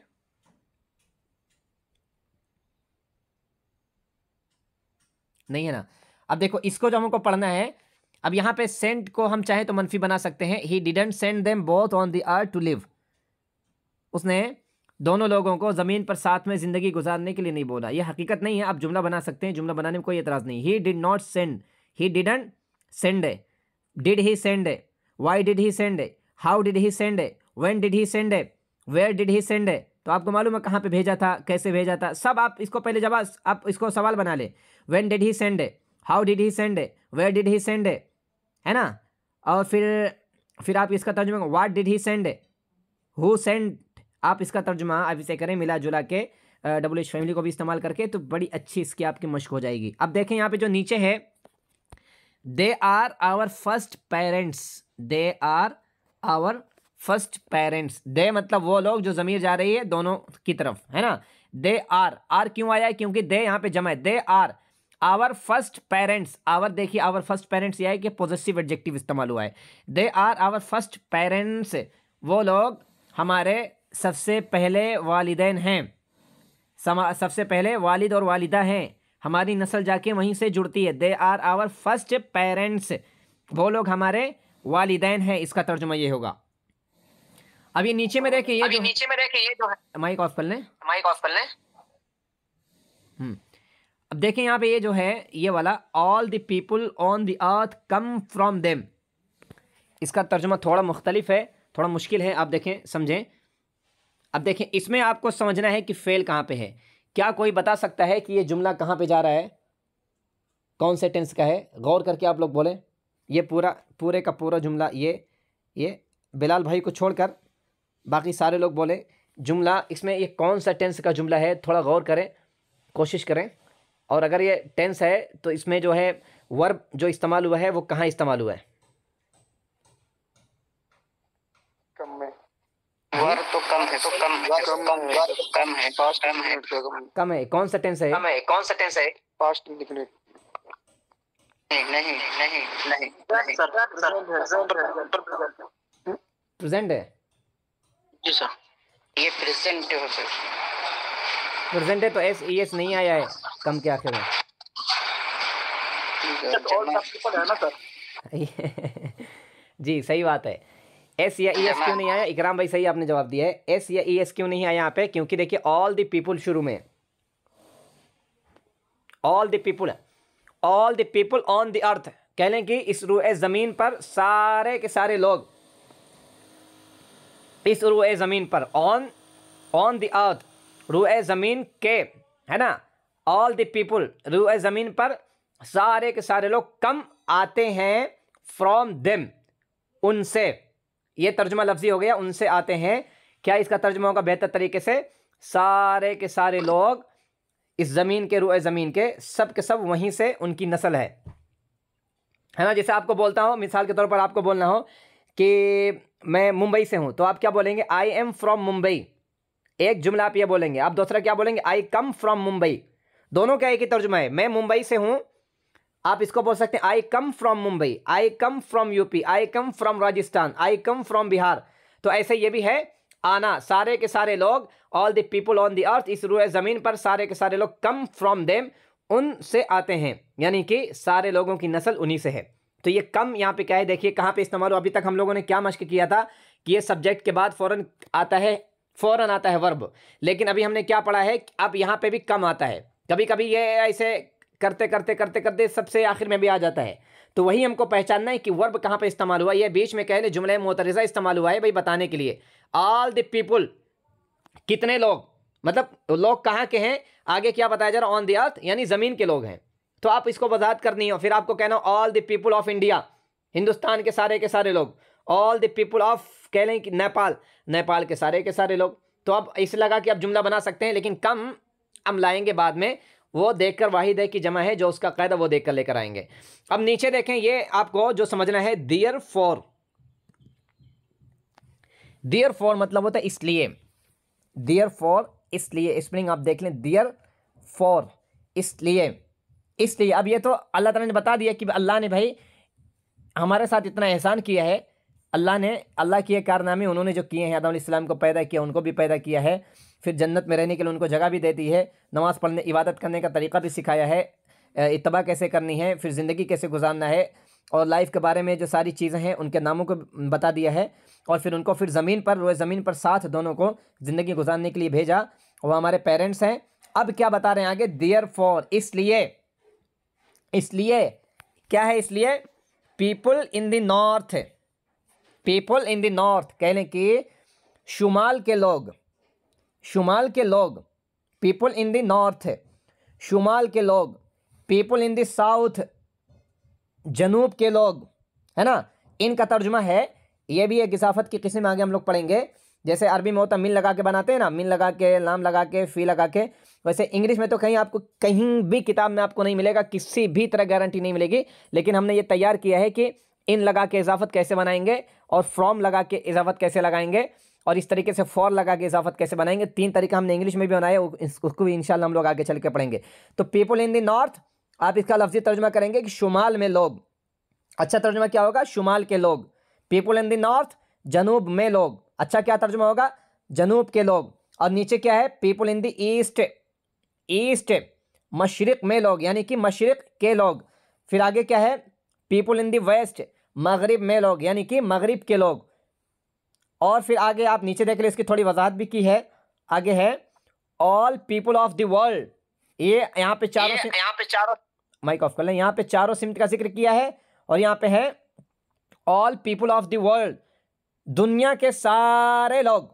नहीं है ना। अब देखो, इसको जो हमको पढ़ना है, अब यहाँ पे सेंट को हम चाहे तो मनफी बना सकते हैं। He didn't send them both on the earth to live. उसने दोनों लोगों को ज़मीन पर साथ में ज़िंदगी गुजारने के लिए नहीं बोला। ये हकीकत नहीं है, आप जुमला बना सकते हैं, जुमला बनाने में कोई एतराज़ नहीं। He did not send, he didn't send, did he send, why did he send, how did he send, when did he send, where did he send. तो आपको मालूम है कहाँ पे भेजा था, कैसे भेजा था, सब आप इसको पहले जवाब, आप इसको सवाल बना ले। When did he send, how did he send, where did he send, है ना। और फिर आप इसका तर्जुमा what did he send, who send. आप इसका तर्जुमा आप इसे करें मिला जुला के, डबल एच फैमिली को भी इस्तेमाल करके, तो बड़ी अच्छी इसकी आपकी मश्क हो जाएगी। अब देखें यहाँ पे जो नीचे है, they are our first parents, they are our first parents. They मतलब वो लोग, जो ज़मीर जा रही है दोनों की तरफ, है ना। दे आर क्यों आया है? क्योंकि दे यहाँ पे जमा है। They are our first parents. Our देखिए, आवर फर्स्ट पेरेंट्स यह है कि पॉजिटिव एडजेक्टिव इस्तेमाल हुआ है। They are our first parents, वो लोग हमारे सबसे पहले वालिदैन हैं। सबसे पहले वालिद और वालिदा हैं, हमारी नस्ल जाके वहीं से जुड़ती है। They are our first parents, वो लोग हमारे वालिदैन हैं। इसका तर्जुमा ये होगा। अब ये नीचे में देखिए, ये जो है, माइक ऑफ कर लें। अब देखें यहाँ पे ये जो है, ये वाला, all the people on the earth come from them. इसका तर्जुमा थोड़ा मुख्तलिफ है, थोड़ा मुश्किल है, आप देखें समझें। अब देखें, इसमें आपको समझना है कि फेल कहाँ पे है। क्या कोई बता सकता है कि ये जुमला कहाँ पे जा रहा है, कौन से टेंस का है? गौर करके आप लोग बोलें। ये पूरे का पूरा जुमला, ये बिलाल भाई को छोड़कर बाकी सारे लोग बोले जुमला, इसमें ये कौन सा टेंस का जुमला है, थोड़ा गौर करें, कोशिश करें। और अगर ये टेंस है तो इसमें जो है वर्ब जो इस्तेमाल हुआ है वो कहाँ इस्तेमाल हुआ है? कम में। वर्ब तो कम है, कम है। कौन सा टेंस है? Past indefinite. नहीं प्रेजेंट है। जी सर। ये प्रेजेंट है सर। प्रेजेंट है तो एस ई एस नहीं आया है कम के आखिर में। है ना सर? जी सही बात है। एस या ई एस क्यों नहीं आया? इकराम भाई सही आपने जवाब दिया है। एस या ई एस क्यों नहीं आया यहाँ पे? क्योंकि देखिए ऑल द पीपुल शुरू में, all the people on the अर्थ, कह लें कि इस रूए ज़मीन पर सारे के सारे लोग, इस रूए ज़मीन पर, ऑन द अर्थ, रूए ज़मीन के, है ना, ऑल द पीपुल, रूए ज़मीन पर सारे के सारे लोग, कम आते हैं, फ्रॉम देम, उनसे। ये तर्जुमा लफ्जी हो गया, उनसे आते हैं। क्या इसका तर्जुमा होगा बेहतर तरीके से? सारे के सारे लोग इस ज़मीन के, रूए ज़मीन के, सब के सब वहीं से उनकी नस्ल है ना। जैसे आपको बोलता हूँ, मिसाल के तौर पर आपको बोलना हो कि मैं मुंबई से हूँ, तो आप क्या बोलेंगे? I am from Mumbai. एक जुमला आप ये बोलेंगे। आप दूसरा क्या बोलेंगे? आई कम फ्रॉम मुंबई। दोनों का एक ही तर्जुमा है, मैं मुंबई से हूँ। आप इसको बोल सकते हैं I come from Mumbai, I come from UP, I come from Rajasthan, I come from Bihar. तो ऐसे ये भी है आना, सारे के सारे लोग, all the people on the अर्थ, इस रूए ज़मीन पर सारे के सारे लोग, कम फ्रॉम देम, उनसे आते हैं, यानी कि सारे लोगों की नस्ल उन्हीं से है। तो ये कम यहाँ पे क्या है? देखिए कहाँ पे इस्तेमाल हो। अभी तक हम लोगों ने क्या मश्क किया था कि ये सब्जेक्ट के बाद फ़ौरन आता है वर्ब, लेकिन अभी हमने क्या पढ़ा है? अब यहाँ पे भी कम आता है। कभी कभी ये ऐसे करते करते सबसे आखिर में भी आ जाता है। तो वही हमको पहचानना है कि वर्ब कहाँ पे इस्तेमाल हुआ। ये बीच में कह ले जुमले मोतरिज़ा इस्तेमाल हुआ है भाई बताने के लिए। ऑल द पीपुल, कितने लोग, मतलब लोग कहाँ के हैं? आगे क्या बताया जा रहा? ऑन द अर्थ, यानी ज़मीन के लोग हैं। तो आप इसको वजाहत करनी हो, फिर आपको कहना all the people of India, Hindustan के सारे लोग। ऑल द पीपुल ऑफ, कह लें कि नेपाल के सारे लोग। तो आप इसे लगा कि आप जुमला बना सकते हैं, लेकिन कम हम लाएंगे बाद में, वो देखकर वाहिद है कि जमा है, जो उसका कायदा वो देखकर लेकर आएंगे। अब नीचे देखें, ये आपको जो समझना है, देयर फॉर मतलब होता है इसलिए। देयर फॉर इसलिए, स्पेलिंग आप देख लें, देयर फॉर इसलिए। अब ये तो अल्लाह ताला ने बता दिया कि अल्लाह ने भाई हमारे साथ इतना एहसान किया है। अल्लाह के कारनामे उन्होंने जो किए हैं, आदम अलैहिस्सलाम को पैदा किया, उनको भी पैदा किया है, फिर जन्नत में रहने के लिए उनको जगह भी देती है, नमाज़ पढ़ने, इबादत करने का तरीक़ा भी सिखाया है, इत्तबा कैसे करनी है, फिर ज़िंदगी कैसे गुजारना है, और लाइफ के बारे में जो सारी चीज़ें हैं उनके नामों को बता दिया है। और फिर उनको फिर ज़मीन पर, रोए ज़मीन पर साथ दोनों को ज़िंदगी गुजारने के लिए भेजा। वो हमारे पेरेंट्स हैं। अब क्या बता रहे हैं आगे? देयर फॉर, इसलिए क्या है? इसलिए पीपल इन द नॉर्थ, कह लें कि शुमाल के लोग, पीपल इन द नॉर्थ, शुमाल के लोग, पीपल इन द साउथ, जनूब के लोग, है ना। इनका तर्जुमा है, ये भी एक इजाफत की किस्म आगे हम लोग पढ़ेंगे। जैसे अरबी में होता मिल लगा के बनाते हैं ना, मिल लगा के, लाम लगा के, फी लगा के, वैसे इंग्लिश में तो कहीं भी किताब में आपको नहीं मिलेगा, किसी भी तरह गारंटी नहीं मिलेगी। लेकिन हमने ये तैयार किया है कि इन लगा के इजाफत कैसे बनाएंगे, और फ्रॉम लगा के इजाफत कैसे लगाएंगे, और इस तरीके से फॉर लगा के इजाफत कैसे बनाएंगे। 3 तरीका हमने इंग्लिश में भी बनाया, उसको भी इंशाल्लाह हम लोग आगे चल के पढ़ेंगे। तो पीपल इन द नॉर्थ, आप इसका लफ्जी तर्जुमा करेंगे कि शुमाल में लोग। अच्छा तर्जुमा क्या होगा? शुमाल के लोग। पीपल इन द नॉर्थ, जनूब में लोग। अच्छा क्या तर्जुमा होगा? जनूब के लोग। और नीचे क्या है? पीपल इन द ईस्ट, मशरिक में लोग, यानी कि मशरिक के लोग। फिर आगे क्या है? पीपल इन द वेस्ट, मगरिब में लोग, यानी कि मगरिब के लोग। और फिर आगे आप नीचे देख रहे, इसकी थोड़ी वजाहत भी की है। आगे है all people of the world. ये यहाँ पे चारों माइक ऑफ कर लें। यहाँ पे चारों सिमत का जिक्र किया है, और यहाँ पे है all people of the world, दुनिया के सारे लोग,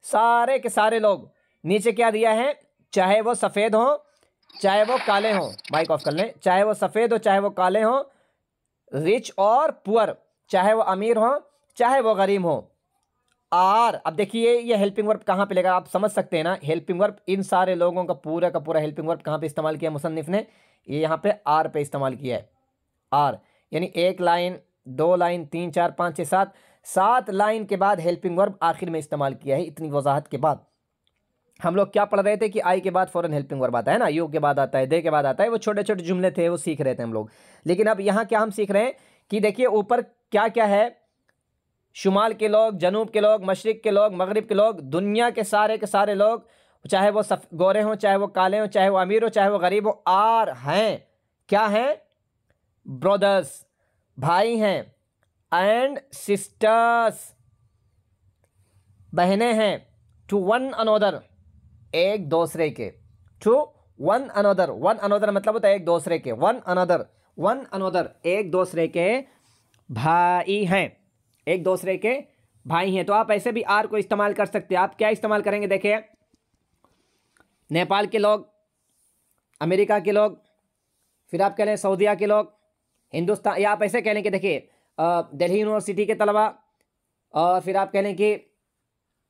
सारे के सारे लोग। नीचे क्या दिया है? चाहे वो सफ़ेद हो, चाहे वो काले हो, माइक ऑफ कर लें, चाहे वो सफ़ेद हो, चाहे वो काले हो, रिच और पुअर, चाहे वो अमीर हो, चाहे वो गरीब हो, आर, अब देखिए ये हेल्पिंग वर्ब कहाँ पे लेगा, आप समझ सकते हैं ना। हेल्पिंग वर्ब इन सारे लोगों का पूरा हेल्पिंग वर्ब कहाँ पे इस्तेमाल किया मुसन्निफ ने, ये यहाँ पे आर पे इस्तेमाल किया है। आर यानी 1 लाइन 2 लाइन 3 4 5 6 7 7 लाइन के बाद हेल्पिंग वर्ब आखिर में इस्तेमाल किया है। इतनी वजाहत के बाद हम लोग क्या पढ़ रहे थे कि आई के बाद फौरन हेल्पिंग वर्ब आता है ना, यू के बाद आता है, दे के बाद आता है, वो छोटे छोटे जुमले थे वो सीख रहे थे हम लोग। लेकिन अब यहाँ क्या हम सीख रहे हैं कि देखिए ऊपर क्या क्या है, शुमाल के लोग, जनूब के लोग, मशरिक के लोग, मगरिब के लोग, दुनिया के सारे लोग, चाहे वो गोरे हों, चाहे वो काले हों, चाहे वो अमीर हो, चाहे वो गरीब हो, आर हैं, क्या हैं, ब्रदर्स, भाई हैं, एंड सिस्टर्स, बहनें हैं, टू वन अनोदर, एक दूसरे के, to one another, one another मतलब होता है एक दूसरे के, वन अनोदर एक दूसरे के भाई हैं, एक दूसरे के भाई हैं। तो आप ऐसे भी आर को इस्तेमाल कर सकते हैं। आप क्या इस्तेमाल करेंगे, देखिए नेपाल के लोग, अमेरिका के लोग, फिर आप कह लें सऊदीया के लोग, हिंदुस्तान, या आप ऐसे कह लें कि देखिए दिल्ली यूनिवर्सिटी के तलबा, और फिर आप कह लें कि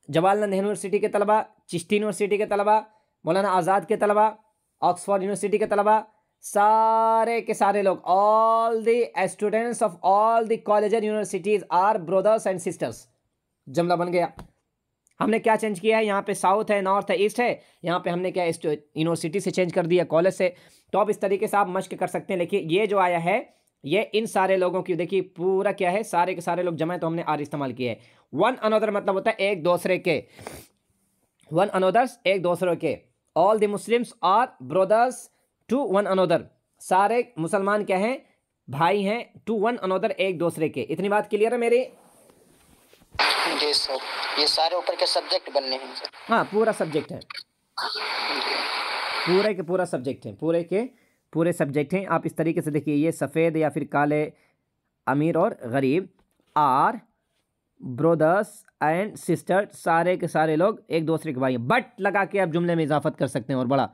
जवाहरलाल नेहरू यूनिवर्सिटी के तलबा, चिश्ती यूनिवर्सिटी के तलबा, मौलाना आज़ाद के तलबा, ऑक्सफोर्ड यूनिवर्सिटी के तलबा, सारे के सारे लोग, all the students of all the college and universities are brothers and sisters. जुमला बन गया। हमने क्या चेंज किया है, यहाँ पे साउथ है, नॉर्थ है, ईस्ट है, यहाँ पे हमने क्या यूनिवर्सिटी से चेंज कर दिया, कॉलेज से। तो आप इस तरीके से आप मश्क कर सकते हैं। लेकिन ये जो आया है ये इन सारे लोगों की, देखिए पूरा क्या है, सारे के सारे लोग जमा है, तो हमने आर इस्तेमाल किया है। वन अनोदर मतलब होता है एक दूसरे के, वन अनोदर्स एक दूसरे के, all the Muslims are brothers to one another, सारे मुसलमान क्या हैं, भाई हैं, टू वन अनोदर एक दूसरे के। इतनी बात क्लियर है मेरी? जी सर, ये सारे ऊपर के सब्जेक्ट बनने हैं सर। हाँ पूरा सब्जेक्ट है, पूरे के पूरा सब्जेक्ट है, पूरे के पूरे सब्जेक्ट हैं। आप इस तरीके से देखिए, ये सफ़ेद या फिर काले, अमीर और गरीब, आर ब्रदर्स एंड सिस्टर, सारे के सारे लोग एक दूसरे के भाई हैं। बट लगा के आप जुमले में इजाफत कर सकते हैं और बड़ा,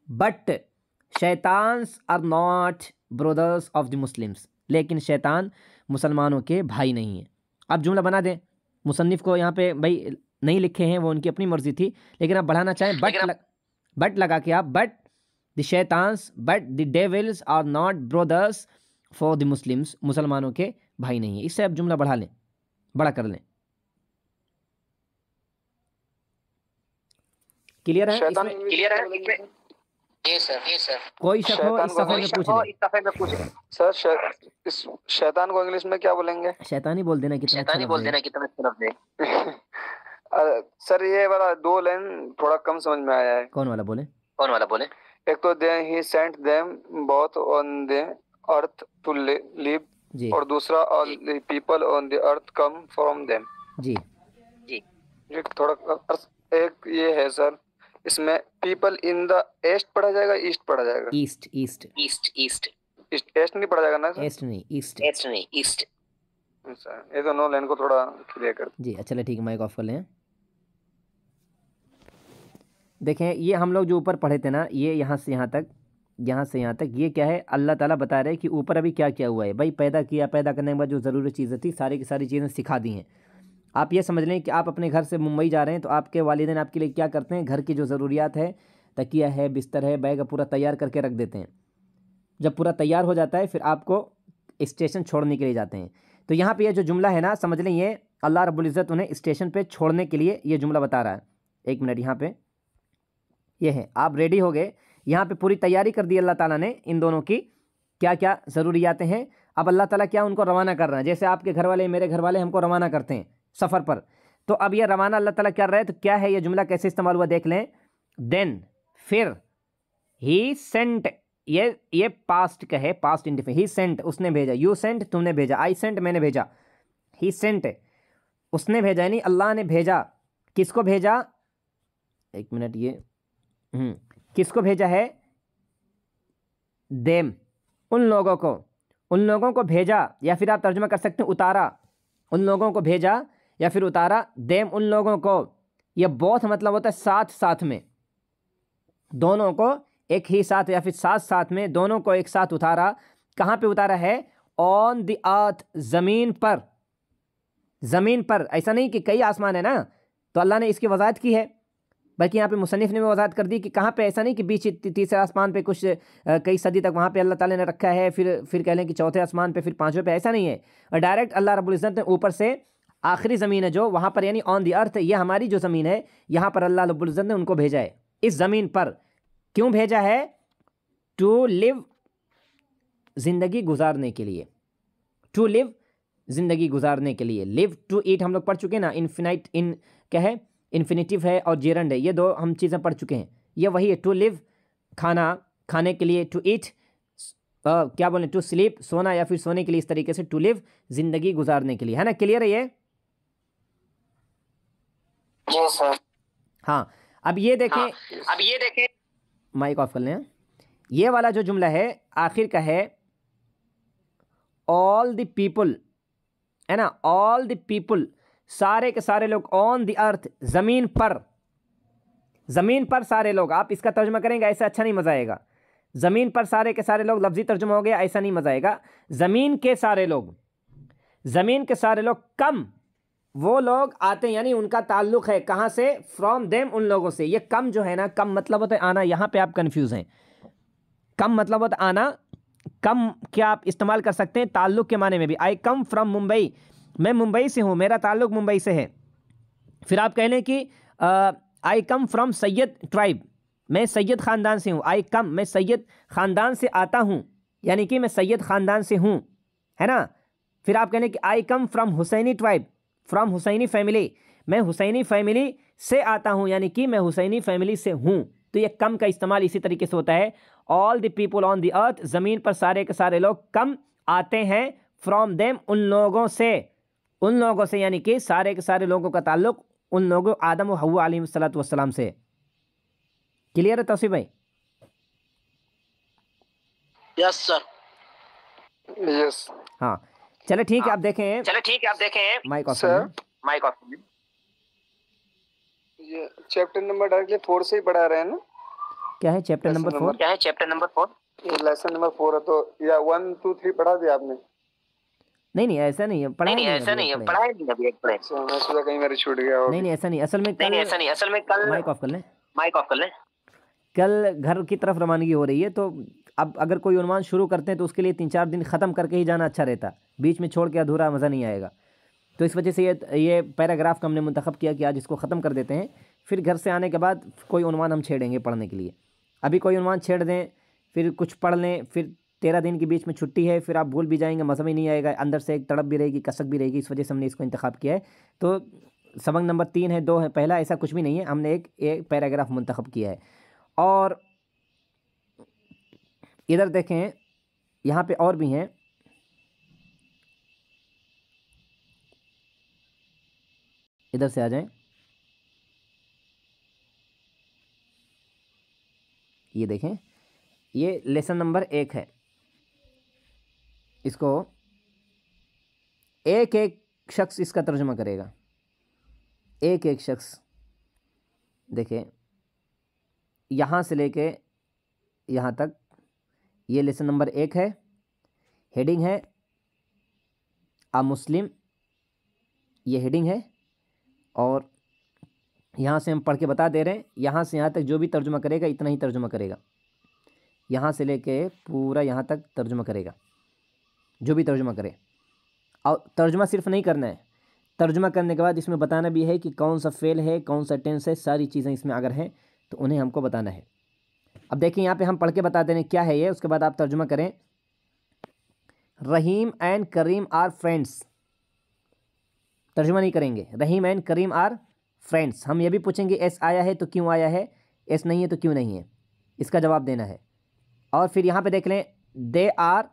but shaitans are not brothers of the Muslims, लेकिन शैतान मुसलमानों के भाई नहीं है। आप जुमला बना दें, मुसन्निफ को यहाँ पे भाई नहीं लिखे हैं, वो उनकी अपनी मर्जी थी, लेकिन आप बढ़ाना चाहें बट लगा के आप, but the shaitans, but the devils are not brothers for the Muslims, मुसलमानों के भाई नहीं है। इससे आप जुमला बढ़ा लें, बड़ा कर लें। क्लियर है? क्लियर है? जी सर। कोई शक हो इस सफे में पूछ लें। सर इस शैतान को इंग्लिश में क्या बोलेंगे? शैतान ही बोल देना, कितना अच्छा लफ्ज़ है। सर ये वाला 2 लाइन थोड़ा कम समझ में आया है। कौन वाला बोले? एक तो he sent them both on the earth to live, और दूसरा all the people on the earth come from them. जी थोड़ा एक ये है सर, इसमें पीपल इन द ईस्ट पढ़ा जाएगा, ईस्ट पढ़ा जाएगा? ईस्ट नहीं पढ़ा जाएगा ना सर? ईस्ट नहीं, ईस्ट। ये दोनों लाइन को थोड़ा क्लियर कर जी। अच्छा ठीक है, माइक ऑफ कर लें। देखें ये हम लोग जो ऊपर पढ़े थे ना, ये यहाँ से यहाँ तक ये क्या है, अल्लाह ताला बता रहे हैं कि ऊपर अभी क्या क्या हुआ है। भाई पैदा किया, पैदा करने के बाद जो ज़रूरी चीज़ें थी सारी की सारी चीज़ें सिखा दी हैं। आप ये समझ लें कि आप अपने घर से मुंबई जा रहे हैं, तो आपके वालिदैन आपके लिए क्या करते हैं, घर की जो ज़रूरियात है, तकिया है, बिस्तर है, बैग पूरा तैयार करके रख देते हैं। जब पूरा तैयार हो जाता है फिर आपको स्टेशन छोड़ने के लिए जाते हैं। तो यहाँ पे ये जो जुमला है ना, समझ लें ये अल्लाह रब्बुल इज़्ज़त उन्हें स्टेशन पे छोड़ने के लिए ये जुमला बता रहा है। एक मिनट, यहाँ पे ये है, आप रेडी हो गए, यहाँ पे पूरी तैयारी कर दी अल्लाह ताला ने इन दोनों की, क्या क्या ज़रूरियातें हैं। अब अल्लाह ताला क्या उनको रवाना कर रहा है, जैसे आपके घर वाले, मेरे घर वाले हमको रवाना करते हैं सफ़र पर, तो अब ये रवाना अल्लाह ताला कर रहा है। तो क्या है ये जुमला, कैसे इस्तेमाल हुआ देख लें। देन, फिर, ही सेंट, ये पास्ट का है, पास्ट इंडिफिनिट। ही सेंट, उसने भेजा, यू सेंट, तुमने भेजा, आई सेंट, मैंने भेजा, ही सेंट, उसने भेजा, यानी अल्लाह ने भेजा। किसको भेजा, एक मिनट, ये किसको भेजा है, देम, उन लोगों को भेजा, या फिर आप तर्जुमा कर सकते हैं उतारा, उन लोगों को भेजा या फिर उतारा, देम, उन लोगों को। यह बोथ मतलब होता है साथ साथ में, दोनों को एक ही साथ या फिर साथ साथ में, दोनों को एक साथ उतारा। कहाँ पे उतारा है, ऑन द अर्थ, ज़मीन पर, ज़मीन पर, ऐसा नहीं कि कई आसमान है ना, तो अल्लाह ने इसकी वजाहत की है, बल्कि यहाँ पे मुसन्निफ ने भी वजाहत कर दी कि कहाँ पे, ऐसा नहीं कि बीच तीसरे आसमान पे कुछ कई सदी तक वहाँ पे अल्लाह ताला ने रखा है, फिर कह लें कि चौथे आसमान पे, फिर पाँचवें पे, ऐसा नहीं है। और डायरेक्ट अल्लाह रब्बुल इज़्ज़त ने ऊपर से आखिरी ज़मीन है जो वहाँ पर, यानी ऑन दी अर्थ, ये हमारी जो ज़मीन है, यहाँ पर अल्लाह रब्बुल इज़्ज़त ने उनको भेजा है। इस ज़मीन पर क्यों भेजा है? टू लिव, ज़िंदगी गुजारने के लिए, टू लिव, ज़िंदगी गुजारने के लिए। लिव टू ईट हम लोग पढ़ चुके हैं ना, इन्फिनाइट, इन क्या है, इन्फिनिटिव है और जेरंड है, ये दो हम चीज़ें पढ़ चुके हैं। ये वही है, टू लिव खाना, खाने के लिए, टू ईट क्या बोलें, टू स्लीप सोना या फिर सोने के लिए, इस तरीके से टू लिव ज़िंदगी गुजारने के लिए, है ना? क्लियर है ये? जी सर। हाँ, अब ये देखें, माइक ऑफ कर लें। ये वाला जो जुमला है आखिर का है, ऑल द पीपल, है ना, ऑल द पीपल, सारे के सारे लोग, ऑन द अर्थ, ज़मीन पर, ज़मीन पर सारे लोग। आप इसका तर्जुमा करेंगे ऐसा अच्छा नहीं, मज़ा आएगा। ज़मीन पर सारे के सारे लोग, लफ्ज़ी तर्जुमा हो गया, ऐसा नहीं मज़ा आएगा। ज़मीन के सारे लोग, ज़मीन के सारे लोग, कम, वो लोग आते हैं, यानी उनका ताल्लुक़ है कहाँ से? फ्रॉम देम, उन लोगों से। ये कम जो है ना, कम मतलब होता है आना, यहाँ पे आप कन्फ्यूज़ हैं। कम मतलब होता है आना, कम क्या आप इस्तेमाल कर सकते हैं ताल्लुक़ के माने में भी। आई कम फ्रॉम मुंबई, मैं मुंबई से हूँ, मेरा ताल्लुक़ मुंबई से है। फिर आप कह लें कि I come from Syed tribe, मैं सैयद ख़ानदान से हूँ। आई कम, मैं सैयद ख़ानदान से आता हूँ, यानी कि मैं सैयद ख़ानदान से हूँ, है ना? फिर आप कह लें कि I come from Husaini tribe, from Husaini family, मैं हुसैनी फैमिली से आता हूँ, यानी कि मैं हुसैनी फैमिली से हूँ। तो ये कम का इस्तेमाल इसी तरीके से होता है। All the people on the अर्थ, ज़मीन पर सारे के सारे लोग, कम आते हैं, फ्रॉम देम, उन लोगों से, उन लोगों से, यानी कि सारे के सारे लोगों का ताल्लुक़ उन लोगों आदम व हव्वा अलैहिस्सलातु वस्सलाम से। क्लियर है तौसीफ भाई? Yes sir. यस। हाँ, चले ठीक है, आप देखें, mic off sir, mic off. ये चैप्टर नंबर डायरेक्टली 4 से ही पढ़ा रहे हैं ना? क्या है चैप्टर नंबर 4? क्या है चैप्टर नंबर 4? ये लेसन नंबर 4 है, तो या 1 2 3 पढ़ा दिया आपने? नहीं, ऐसा नहीं है, पढ़ा नहीं, ऐसा नहीं है, पढ़ाया नहीं अभी एक पढ़े। अच्छा, मैं सोचा कहीं मेरे छूट गया हो। नहीं, ऐसा नहीं, असल में कल, माइक ऑफ कर लें, कल घर की तरफ रवानगी हो रही है, तो अब अगर कोई उन्वान शुरू करते हैं तो उसके लिए 3-4 दिन ख़त्म करके ही जाना अच्छा रहता, बीच में छोड़ के अधूरा मज़ा नहीं आएगा। तो इस वजह से ये पैराग्राफ का हमने मुंतखब किया कि आज इसको ख़त्म कर देते हैं, फिर घर से आने के बाद कोई उन्वान हम छेड़ेंगे पढ़ने के लिए। अभी कोई उन्वान छेड़ दें, फिर कुछ पढ़ लें, फिर 13 दिन के बीच में छुट्टी है, फिर आप भूल भी जाएंगे, मज़ा भी नहीं आएगा, अंदर से एक तड़प भी रहेगी, कसक भी रहेगी। इस वजह से हमने इसको इंतखाब किया है। तो सबक नंबर 3 है, 2 है, पहला, ऐसा कुछ भी नहीं है, हमने एक पैराग्राफ मुंतखब किया है। और इधर देखें, यहाँ पे और भी हैं, इधर से आ जाएं, ये देखें, ये लेसन नंबर 1 है। इसको एक एक शख्स इसका तर्जुमा करेगा, एक एक शख्स। देखें, यहाँ से लेके यहाँ तक, ये लेसन नंबर 1 है, हेडिंग है आ मुस्लिम, ये हेडिंग है, और यहाँ से हम पढ़ के बता दे रहे हैं, यहाँ से यहाँ तक जो भी तर्जुमा करेगा इतना ही तर्जुमा करेगा, यहाँ से लेके पूरा यहाँ तक तर्जुमा करेगा, जो भी तर्जुमा करे। और तर्जुमा सिर्फ नहीं करना है, तर्जुमा करने के बाद इसमें बताना भी है कि कौन सा फेल है, कौन सा टेंस है, सारी चीज़ें इसमें अगर हैं तो उन्हें हमको बताना है। अब देखिए, यहाँ पे हम पढ़ के बता दे रहे हैं क्या है ये, उसके बाद आप तर्जुमा करें। Rahim and Karim are friends, तर्जुमा नहीं करेंगे, रहीम एंड करीम आर फ्रेंड्स। हम ये भी पूछेंगे एस आया है तो क्यों आया है, एस नहीं है तो क्यों नहीं है, इसका जवाब देना है। और फिर यहाँ पे देख लें, they are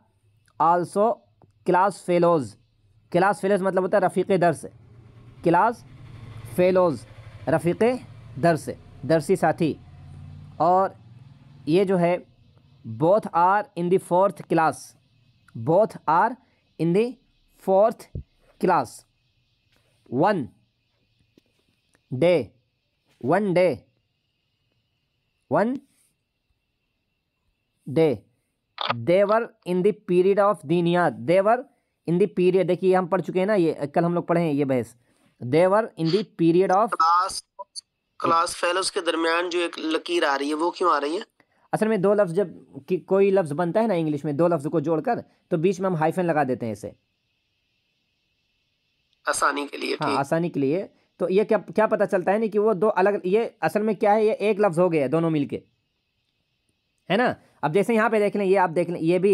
also class fellows. Class fellows मतलब होता है रफ़ीक़ दर्स, क्लास फेलोज़ रफ़ीक़ दर्स, दरसी साथी। और ये जो है, both are in the 4th class, both are in the 4th class. One day, one day, one day, they were in the period of दीनियात, देवर इन द पीरियड, देखिए हम पढ़ चुके हैं ना, ये कल हम लोग पढ़े हैं ये बहस। They were in the period of, class fellows के दरमियान जो एक लकीर आ रही है वो क्यों आ रही है? असल में दो लफ्ज़ जब कोई लफ्ज़ बनता है ना इंग्लिश में, दो लफ्ज़ को जोड़कर, तो बीच में हम हाइफन लगा देते हैं इसे आसानी के लिए। हाँ, आसानी के लिए। तो ये क्या क्या पता चलता है ना कि वो दो अलग, ये असल में क्या है, ये एक लफ्ज़ हो गया दोनों मिलके, है ना। अब जैसे यहाँ पे देख लें, ये आप देख लें, ये भी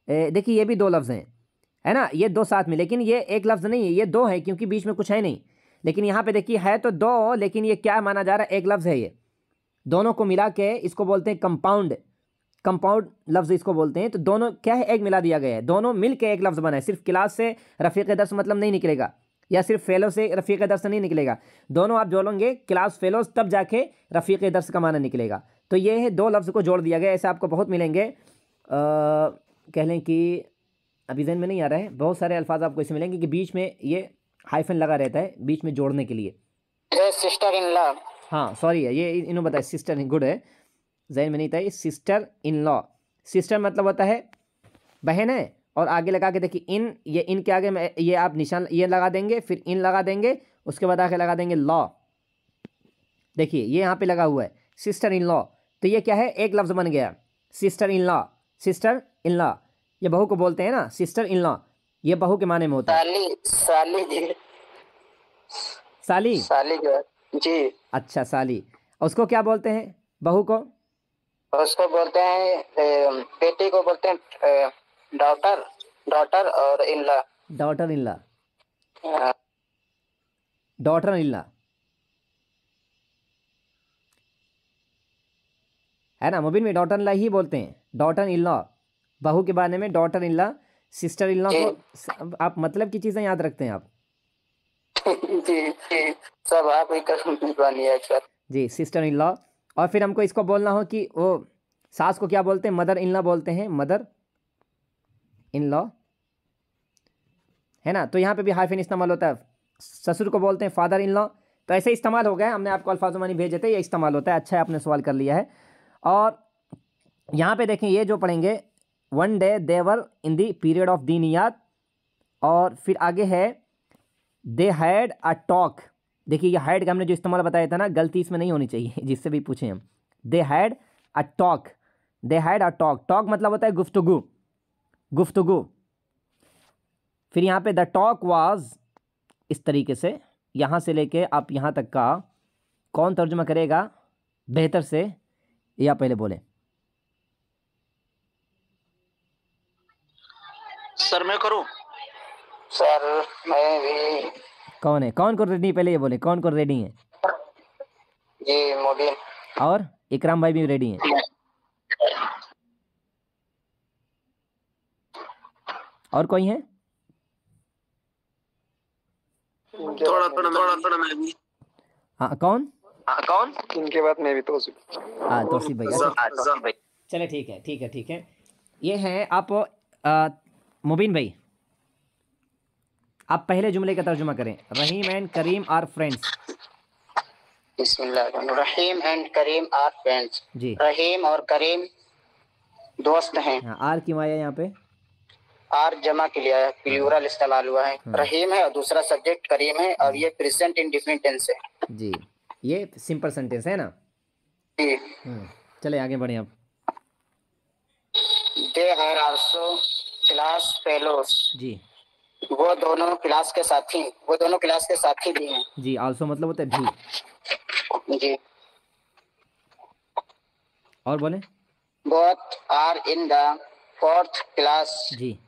देखिए ये भी दो लफ्ज़ हैं, है ना, ये दो साथ में, लेकिन ये एक लफ्ज़ नहीं है, ये दो है क्योंकि बीच में कुछ है नहीं। लेकिन यहाँ पे देखिए है तो दो, लेकिन ये क्या माना जा रहा है, एक लफ्ज़ है। ये दोनों को मिला के इसको बोलते हैं कंपाउंड, कंपाउंड लफ्ज़ इसको बोलते हैं। तो दोनों क्या है, एक मिला दिया गया है, दोनों मिल के एक लफ्ज़ बना है। सिर्फ क्लास से रफ़ीक़ दर्स मतलब नहीं निकलेगा, या सिर्फ फेलो से रफ़ीक़ दर्स नहीं निकलेगा, दोनों आप जोड़ेंगे क्लास फेलोज तब जाके रफ़ीक़ दर्स का माना निकलेगा। तो ये है दो लफ्ज़ को जोड़ दिया गया। ऐसे आपको बहुत मिलेंगे, कह लें कि अभी ज़हन में नहीं आ रहा है, बहुत सारे अल्फाज आपको इसमें मिलेंगे कि बीच में ये हाइफन लगा रहता है बीच में जोड़ने के लिए। सिस्टर इन लॉ, हाँ सॉरी है, ये इन्होंने बताया सिस्टर, गुड है, ज़हन में नहीं था ये। सिस्टर इन लॉ, सिस्टर मतलब होता है बहन है, और आगे लगा के देखिए इन, ये इन के आगे में ये आप निशान ये लगा देंगे, फिर इन लगा देंगे, उसके बाद आगे लगा देंगे लॉ। देखिए ये यहाँ पे लगा हुआ है सिस्टर इन लॉ, तो ये क्या है, एक लफ्ज़ बन गया sister in law. Sister in law ये बहू को बोलते हैं ना, सिस्टर इन लॉ, ये बहू के माने में होता है। साली, साली जी, साली, साली जो जी, अच्छा साली। उसको क्या बोलते हैं, बहू को? उसको बोलते हैं बेटी को बोलते हैं डॉटर, डॉटर और in law, daughter in law, daughter in law, है ना। मुबीन में डॉटर इन लॉ ही बोलते हैं, डॉटर इन लॉ, बहू के बारे में daughter in law, sister in law को आप मतलब की चीज़ें याद रखते हैं आप। जी जी, सब आप ही कर sir ji, sister in law. और फिर हमको इसको बोलना हो कि वो सास को क्या बोलते हैं, मदर इन लॉ बोलते हैं, मदर इन लॉ, है ना। तो यहाँ पे भी हाइफन इस्तेमाल होता है। ससुर को बोलते हैं फादर इन लॉ। तो ऐसे इस्तेमाल हो गया, हमने आपको अल्फाजुमानी भेजे थे, ये इस्तेमाल होता है। अच्छा है आपने सवाल कर लिया है। और यहाँ पे देखें ये जो पढ़ेंगे, one day they were in the period of दीनियात, और फिर आगे है दे हैड अ टॉक। देखिए ये हैड का हमने जो इस्तेमाल बताया था ना, गलती इसमें नहीं होनी चाहिए, जिससे भी पूछें हम। They had a talk, they had a talk, talk मतलब होता है गुफ्तगू, गुफ्तगू। फिर यहाँ पे द टॉक वाज, इस तरीके से यहाँ से लेके आप यहाँ तक का कौन तर्जुमा करेगा बेहतर से, या पहले बोले? सर मैं करूं? सर मैं भी। कौन है, कौन को रेडी, पहले ये बोले कौन को रेडी है? जी मुबीन और इकराम भाई भी रेडी हैं, और कोई है? थोड़ा मैं भी। हाँ कौन? कौन? इनके बाद मैं भी हाँ तौसीफ भाई, अच्छा चले ठीक है, ठीक है, ठीक है। ये हैं आप मुबीन भाई, आप पहले जुमले का तर्जुमा करें। Rahim and Karim are friends. Rahim and Karim are friends. जी, रहीम और करीम दोस्त हैं। हाँ, आर क्यों आया यहाँ पे? आर जमा के लिए आया, प्लूरल इस्तेमाल हुआ है। रहीम है और दूसरा सब्जेक्ट करीम है, और ये प्रेजेंट इंडेफिनिट टेंस है। जी, ये सिंपल सेंटेंस है ना। जी, चले आगे बढ़े अब। They are also class fellows. जी, वो दोनों क्लास के साथी, वो दोनों क्लास के साथी भी हैं। जी, आल्सो मतलब होता है भी। जी, और बोले? Both are in the fourth class. जी,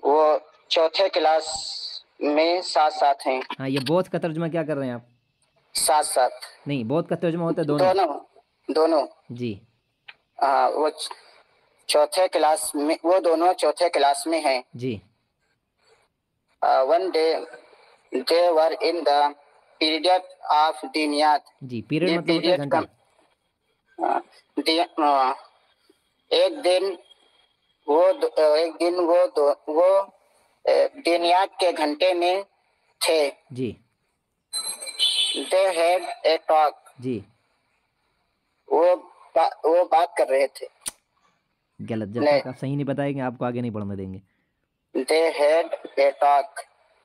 वो चौथे क्लास में साथ साथ हैं। हाँ, ये बोथ का तर्जुमा क्या कर रहे हैं आप? साथ साथ नहीं, बोथ का तर्जुमा होता है दोनों। दोनों, दोनों। जी, वो चौथे क्लास में, वो दोनों चौथे क्लास में हैं। जी, one day they were in the period of दीनियात। जी, पीरियड मतलब होता है घंटे। एक दिन वो दीनियात के घंटे में थे। जी, दे हैड ए टॉक। जी, वो बात कर रहे थे। गलत, जब तक आप सही नहीं बताएंगे आपको आगे नहीं बढ़ने देंगे। दे हैड ए टॉक,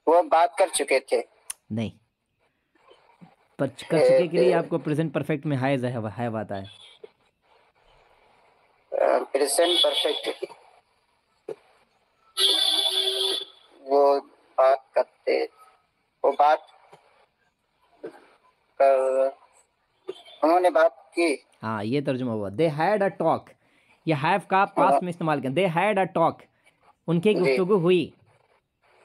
वो बात कर चुके थे। नहीं, पर कर चुके के लिए आपको प्रेजेंट परफेक्ट में हैव आता है। प्रेजेंट परफेक्ट, वो बात करते, वो बात कर, उन्होंने बात की। हाँ, ये तर्जुमा हुआ। दे हैड अ टॉक, ये हैव का पास्ट में इस्तेमाल किया। दे हैड अ टॉक, उनकी गुफ्तगू हुई।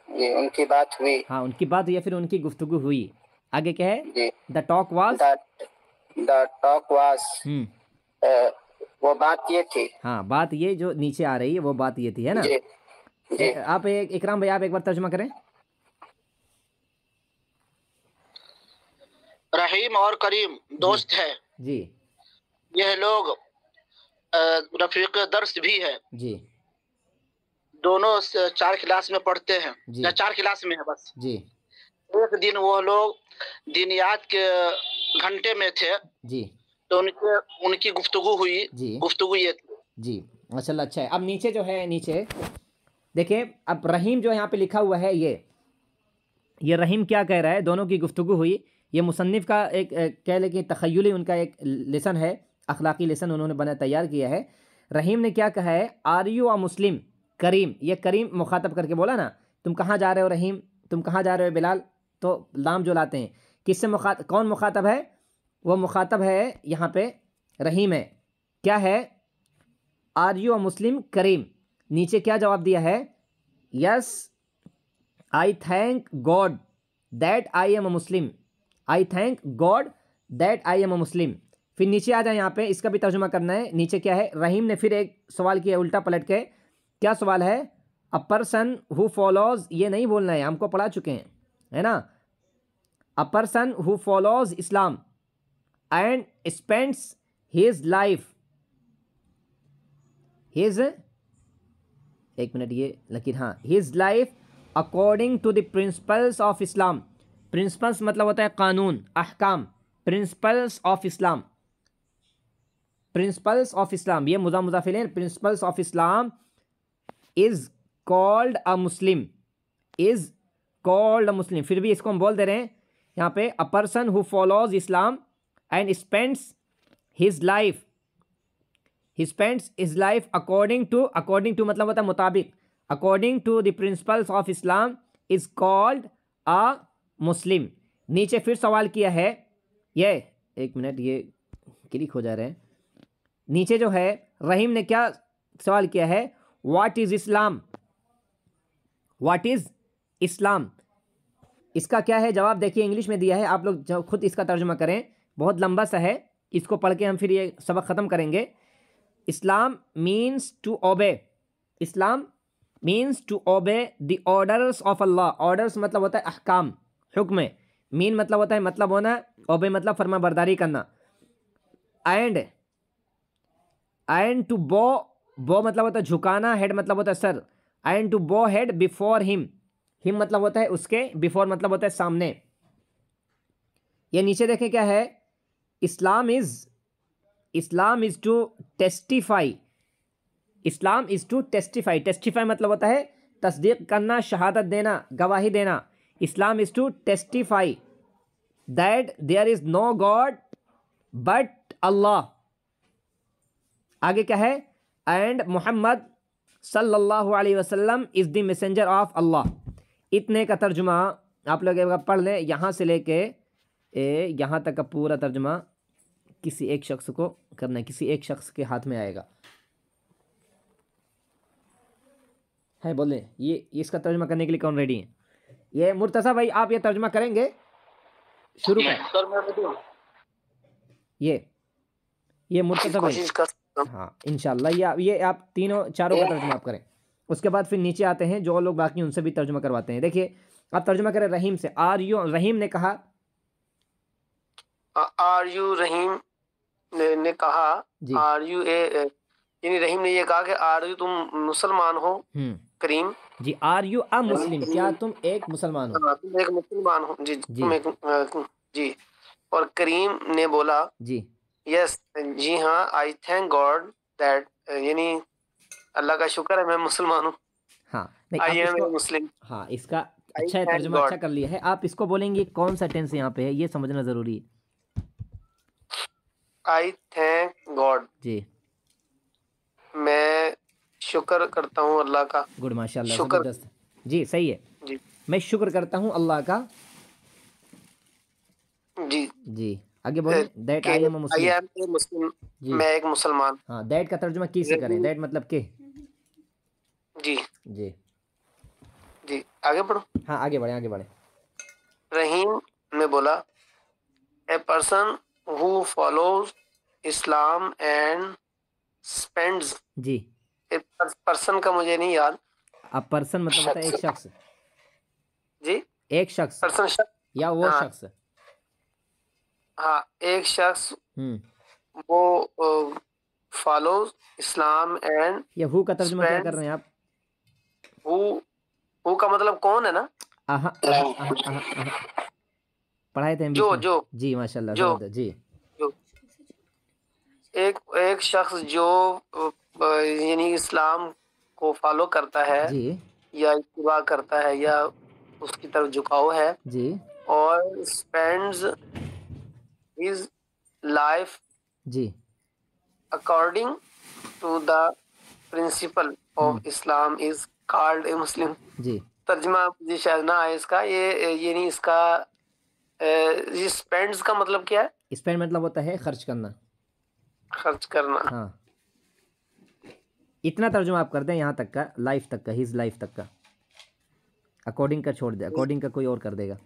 जी, उनकी बात हुई। हाँ, उनकी बात हुई या फिर उनकी गुफ्तगू हुई। आगे क्या है? जी, the talk was, the talk was, वो बात ये थी। हाँ, बात ये जो नीचे आ रही है वो बात ये थी, है ना? जी, जी। आप इकराम भाई, आप एक बार तर्जुमा करें। रहीम और करीम दोस्त है जी, यह लोग रफीक दर्स भी है जी, दोनों 4 क्लास में पढ़ते हैं जी। या 4 क्लास में है बस। जी, एक दिन वो लोग दिनियात के घंटे में थे जी, तो उनकी गुफ्तगू हुई। जी, गुफ्तगू ये थी। जी, माशाल्लाह, अच्छा है। अब नीचे जो है, नीचे देखिए, अब रहीम जो यहाँ पे लिखा हुआ है, ये रहीम क्या कह रहा है? दोनों की गुफ्तगू हुई। ये मुसन्निफ़ का एक कह लें कि तख़य्युली उनका एक लेसन है, अखलाकी लेसन उन्होंने बना तैयार किया है। रहीम ने क्या कहा है? आर यू अ मुस्लिम करीम, ये करीम मुखातब करके बोला ना, तुम कहाँ जा रहे हो रहीम, तुम कहाँ जा रहे हो बिलाल, तो लाम जो लाते हैं, किससे कौन मुखातब है? वो मुखातब है यहाँ पे रहीम है। क्या है? Are you a Muslim Karim. नीचे क्या जवाब दिया है? Yes I thank God that I am a Muslim, I thank God that I am a Muslim. फिर नीचे आ जाए, यहाँ पे इसका भी तर्जुमा करना है। नीचे क्या है? रहीम ने फिर एक सवाल किया उल्टा पलट के। क्या सवाल है? अ पर्सन हु फॉलोज, ये नहीं बोलना है, हमको पढ़ा चुके हैं, है ना? A person who follows Islam and spends his life, his, एक मिनट ये लकीर, हाँ, his life according to the principles of Islam. Principles मतलब होता है कानून, अहकाम। Principles of Islam, principles of Islam, ये मुजाफिल है। Principles of Islam is called a Muslim, is called a Muslim. फिर भी इसको हम बोल दे रहे हैं यहाँ पे, a person who follows Islam and spends his life, he spends his life according to मतलब होता है मुताबिक, according to the principles of Islam is called a Muslim. नीचे फिर सवाल किया है, ये एक मिनट ये क्लिक हो जा रहे हैं। नीचे जो है रहीम ने क्या सवाल किया है? What is Islam, what is इस्लाम। इसका क्या है जवाब? देखिए इंग्लिश में दिया है, आप लोग जो खुद इसका तर्जुमा करें, बहुत लंबा सा है, इसको पढ़ के हम फिर ये सबक ख़त्म करेंगे। इस्लाम means to obey, Islam means to obey the orders of Allah. Orders मतलब होता है अहकाम, हुक्म। मीन मतलब होता है मतलब होना, ओबे मतलब फरमा बरदारी करना। एंड टू बो मतलब होता है झुकाना, हेड मतलब होता है सर। एंड टू बो हेड बिफोर हिम, हिम मतलब होता है उसके, बिफोर मतलब होता है सामने। ये नीचे देखें क्या है? Islam is to testify, Islam is to testify. Testify मतलब होता है तस्दीक करना, शहादत देना, गवाही देना। Islam is to testify that there is no god but Allah. आगे क्या है? एंड मोहम्मद सल्लल्लाहु अलैहि वसल्लम is the messenger of Allah. इतने का तर्जुमा आप लोग एक बार पढ़ लें, यहाँ से लेके यहाँ तक का पूरा तर्जुमा किसी एक शख्स को करना है, किसी एक शख्स के हाथ में आएगा। है बोले ये इसका तर्जुमा करने के लिए कौन रेडी है? ये मुर्तज़ा भाई, आप ये तर्जुमा करेंगे? शुरू करें। ये मुर्तज़ा भाई, हाँ इंशाल्लाह ये आप तीनों चारों का तर्जुमा आप करें। उसके बाद फिर नीचे आते हैं जो लोग बाकी उनसे भी तर्जुमा करवाते हैं। देखिए आप तर्जुमा करें रहीम से। आर यू, रहीम ने कहा, आर यू, रहीम ने कहा, आर यू ए, यानी रहीम ने ये कहा कि आर यू तुम मुसलमान हो करीम जी। आर यू अ मुस्लिम, क्या तुम एक मुसलमान हो? तुम एक मुसलमान हो जी, तुम एक जी। और करीम ने बोला जी, यस, जी हाँ, आई थैंक गॉड दैट, यानी अल्लाह का शुक्र है मैं मुसलमान हूँ। हाँ आई एम ए मुस्लिम। हाँ, इसका अच्छा है, तर्जुमा अच्छा कर लिया है। आप इसको बोलेंगे कौन सा टेंस यहाँ पे है, ये समझना जरूरी है। आई थैंक गॉड, जी, मैं शुक्र करता हूँ अल्लाह का। गुड, माशाल्लाह, शुक्र, जबरदस्त। जी, सही है जी मैं शुक्र करता हूँ अल्लाह का। जी जी, आगे बोले। That I am a I Muslim. Am a Muslim, जी, मैं एक मुसलमान। हाँ, दैट का तर्जुमा की से करें, दैट मतलब के। जी जी जी, आगे बढ़ो। हाँ, आगे बढ़े, आगे बढ़े। रहीम ने बोला, a person who follows Islam and spends. जी, पर्सन का मुझे नहीं याद। अब पर्सन मतलब होता है एक शख्स। जी, एक शख्स पर्सन शख्स, या वो हाँ शख्स। हाँ, एक शख्स वो फॉलोज इस्लाम एंड या हु का तर्जुमा क्या कर स्पेंड्स। रहे हैं आप? हु का मतलब कौन है ना? आहा, आहा, आहा, आहा, आहा। पढ़ाए थे हम बीच जो में। जो जी, माशाल्लाह, जो जबरदस्त। जी, जो एक शख्स जो यानी इस्लाम को फॉलो करता है जी, या इत्तिबा करता है या उसकी तरफ झुकाव है, जी, और स्पेंड्स हिज लाइफ जी, according to the principle of Islam is called a Muslim. जी, तर्जुमा जी शायद ना आए इसका, ये नहीं इसका। ये स्पेंड्स का मतलब क्या है? स्पेंड मतलब होता है खर्च करना, खर्च करना। हाँ। इतना तर्जुमा आप कर दें यहाँ तक का, लाइफ तक का, हिज लाइफ तक का। अकॉर्डिंग का छोड़ दे, अकॉर्डिंग का कोई और कर देगा।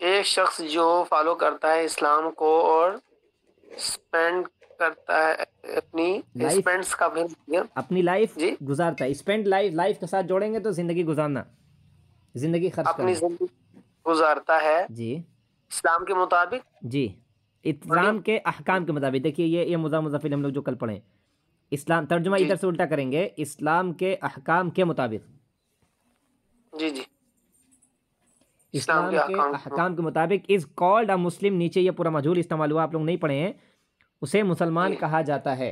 एक शख्स जो फॉलो करता है इस्लाम को और स्पेंड करता है अपनी लाइफ, स्पेंड्स का फिर अपनी लाइफ जी गुजारता है। स्पेंड लाइफ, लाइफ के साथ जोड़ेंगे तो जिंदगी गुजारना, जिंदगी खर्च अपनी करना। जिंदगी गुजारता है जी, इस्लाम के मुताबिक। जी, इस्लाम के अहकाम के मुताबिक। देखिए ये मुज़ाफ़िल हम लोग जो कल पढ़े, इस्लाम तर्जुमा जी इधर से उल्टा करेंगे, इस्लाम के अहकाम के मुताबिक। जी जी, इस्लाम के अहकाम के मुताबिक इज़ कॉल्ड अ मुस्लिम। नीचे ये पूरा मजहूल इस्तेमाल हुआ, आप लोग नहीं पढ़े हैं। उसे मुसलमान कहा जाता है।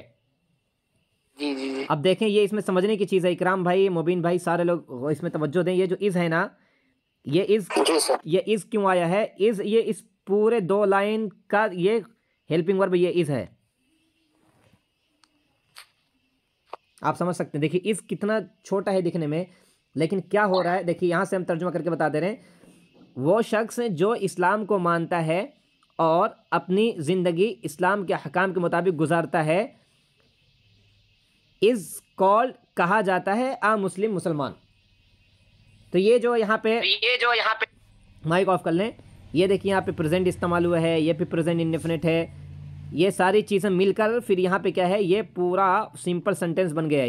जी जी जी। अब देखें, ये इसमें समझने की चीज़ है। इकराम भाई, मुबीन भाई, सारे लोग इसमें तवज्जो दें। ये जो इज़ है ना, ये इज़ क्यों आया है? ये इस पूरे 2 लाइन का ये हेल्पिंग वर्ब ये इज़ है। आप समझ सकते हैं। देखिए इज़ कितना छोटा है दिखने में, लेकिन क्या हो रहा है देखिए, यहाँ से हम तर्जुमा करके बता दे रहे हैं। वो शख्स जो इस्लाम को मानता है और अपनी ज़िंदगी इस्लाम के अहकाम के मुताबिक गुजारता है, इज़ कॉल्ड कहा जाता है आ मुस्लिम, मुसलमान। तो ये जो यहाँ पे माइक ऑफ कर लें। ये देखिए यहाँ पे प्रेजेंट इस्तेमाल हुआ है, ये भी प्रेजेंट इंडेफिनिट है। ये सारी चीज़ें मिलकर फिर यहाँ पे क्या है, ये पूरा सिंपल सेंटेंस बन गया।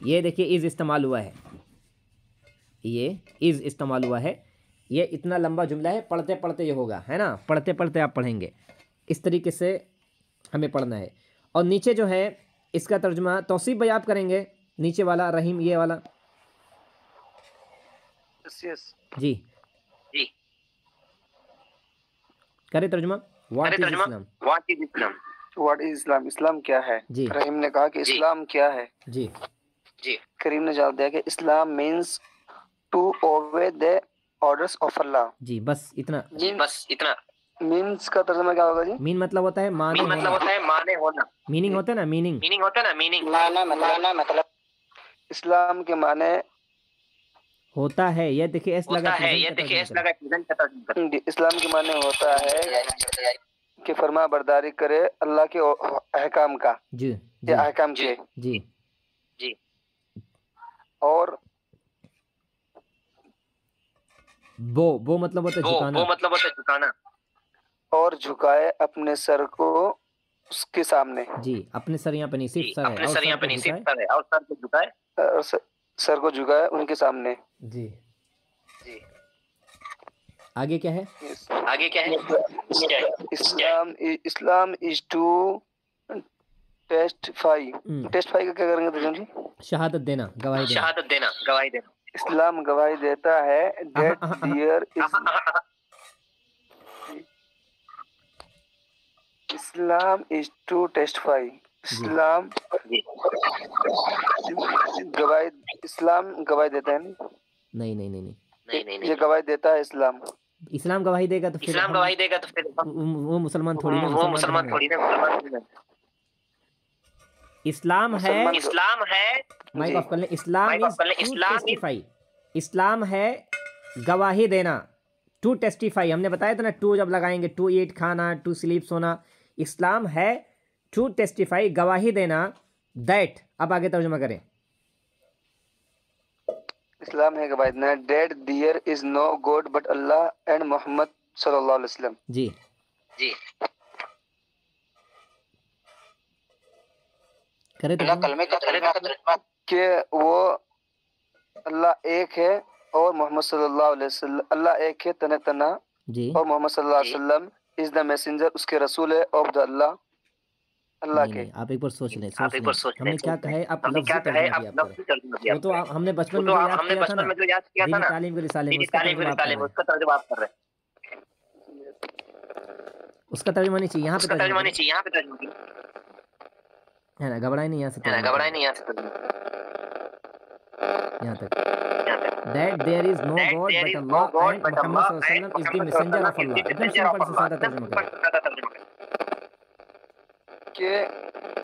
ये देखिए इज़ इस्तेमाल हुआ है, ये इज़ इस्तेमाल हुआ है। ये इतना लंबा जुमला है, पढ़ते पढ़ते ये होगा, है ना। पढ़ते पढ़ते आप पढ़ेंगे, इस तरीके से हमें पढ़ना है। और नीचे जो है इसका तर्जुमा तौसीफ भाई आप करेंगे, नीचे वाला रहीम, ये वाला। जी जी, करे तर्जुमा। What is Islam? What is Islam? What is Islam? इस्लाम क्या है? जी, रहीम ने कहा कि इस्लाम क्या है? जी, जी, करीम ने जवाब दिया कि Islam means to obey the orders of Allah. जी, बस इतना। जी, बस इतना। मीन्स का तर्जुमा क्या होगा जी? मीन मतलब होता है माने होना। मतलब होता है माने होना। मीनिंग होता है ना, मीनिंग। मीनिंग होता है ना, मीनिंग। माना मतलब इस्लाम के माने होता है। ये देखिए एस लगा, होता है। ये देखिए एस लगा, प्रेजेंट का तर्जुमा। इस्लाम के माने होता है कि फरमा बरदारी करे अल्लाह के अहकाम का। जी, जी, या अहकाम के। जी, जी, और वो मतलब होता है झुकाना। वो मतलब होता है झुकाना। और झुकाए अपने सर को उसके सामने। जी, अपने सर यहाँ पे नहीं, सिर्फ सर है। अपने और सर सर यहाँ को पे नहीं, सिर्फ झुकाए। सर है और सर को झुकाए। और सर को झुकाए उनके सामने। जी, जी, आगे क्या है? आगे क्या है? Islam is to testify. Testify का क्या करेंगे तुम जी? शहादत देना, गवाही देना। शहादत देना, गवाही देना। इस्लाम गवाही देता है that there is Islam is to testify. इस्लाम गवाही, इस्लाम गवाही देता है। नहीं नहीं नहीं नहीं, ये गवाही देता है इस्लाम। इस्लाम गवाही देगा तो फिर इस्लाम गवाही देगा तो फिर वो मुसलमान थोड़ी ना, वो मुसलमान थोड़ी ना। इस्लाम है, इस्लाम है, माइक ऑफ कर ले, इस्लाम इज टेस्टिफाई, इस्लाम है गवाही देना, टू टेस्टिफाई। हमने बताया था ना, टू जब लगाएंगे, टू ईट खाना, टू स्लीप सोना। इस्लाम है टू टेस्टिफाई गवाही देना, दैट, अब आगे तर्जुमा करें। इस्लाम है गवाही देना, that there is no god but Allah and Mohammad सल्लल्लाहु अलैहि वसल्लम। जी जी करे कलमे का तर्जुमा कि वो अल्लाह एक है और मोहम्मद सल्लल्लाहु अलैहि वसल्लम, अल्लाह एक है तना तना जी, और मोहम्मद सल्लल्लाहु अलैहि वसल्लम इज द मैसेंजर, उसके रसूल है ऑफ द अल्लाह, अल्लाह के। आप एक बार सोच लें, आप एक बार सोच लें, हमने क्या कहा है, आप हमने लफ्ज़ी क्या कहा है, तर्जुमा आप किया करें। वो तो हमने बचपन में हमने बचपन में जो याद किया था ना, तालीम के रिसाले में, उसका तर्जुमा आप कर रहे हैं। उसका तर्जुमा नहीं चाहिए, यहाँ पे तर्जुमा नहीं चाहिए, यहाँ पे तर्जुमा है ना, घबराए नहीं, यहाँ से घबराए नहीं, यहाँ से यहाँ तक। That there is no God but Allah and Muhammad sallallahu alaihi wasallam is the messenger of Allah। एकदम सिंपल से सादा तर्जुमा करें कि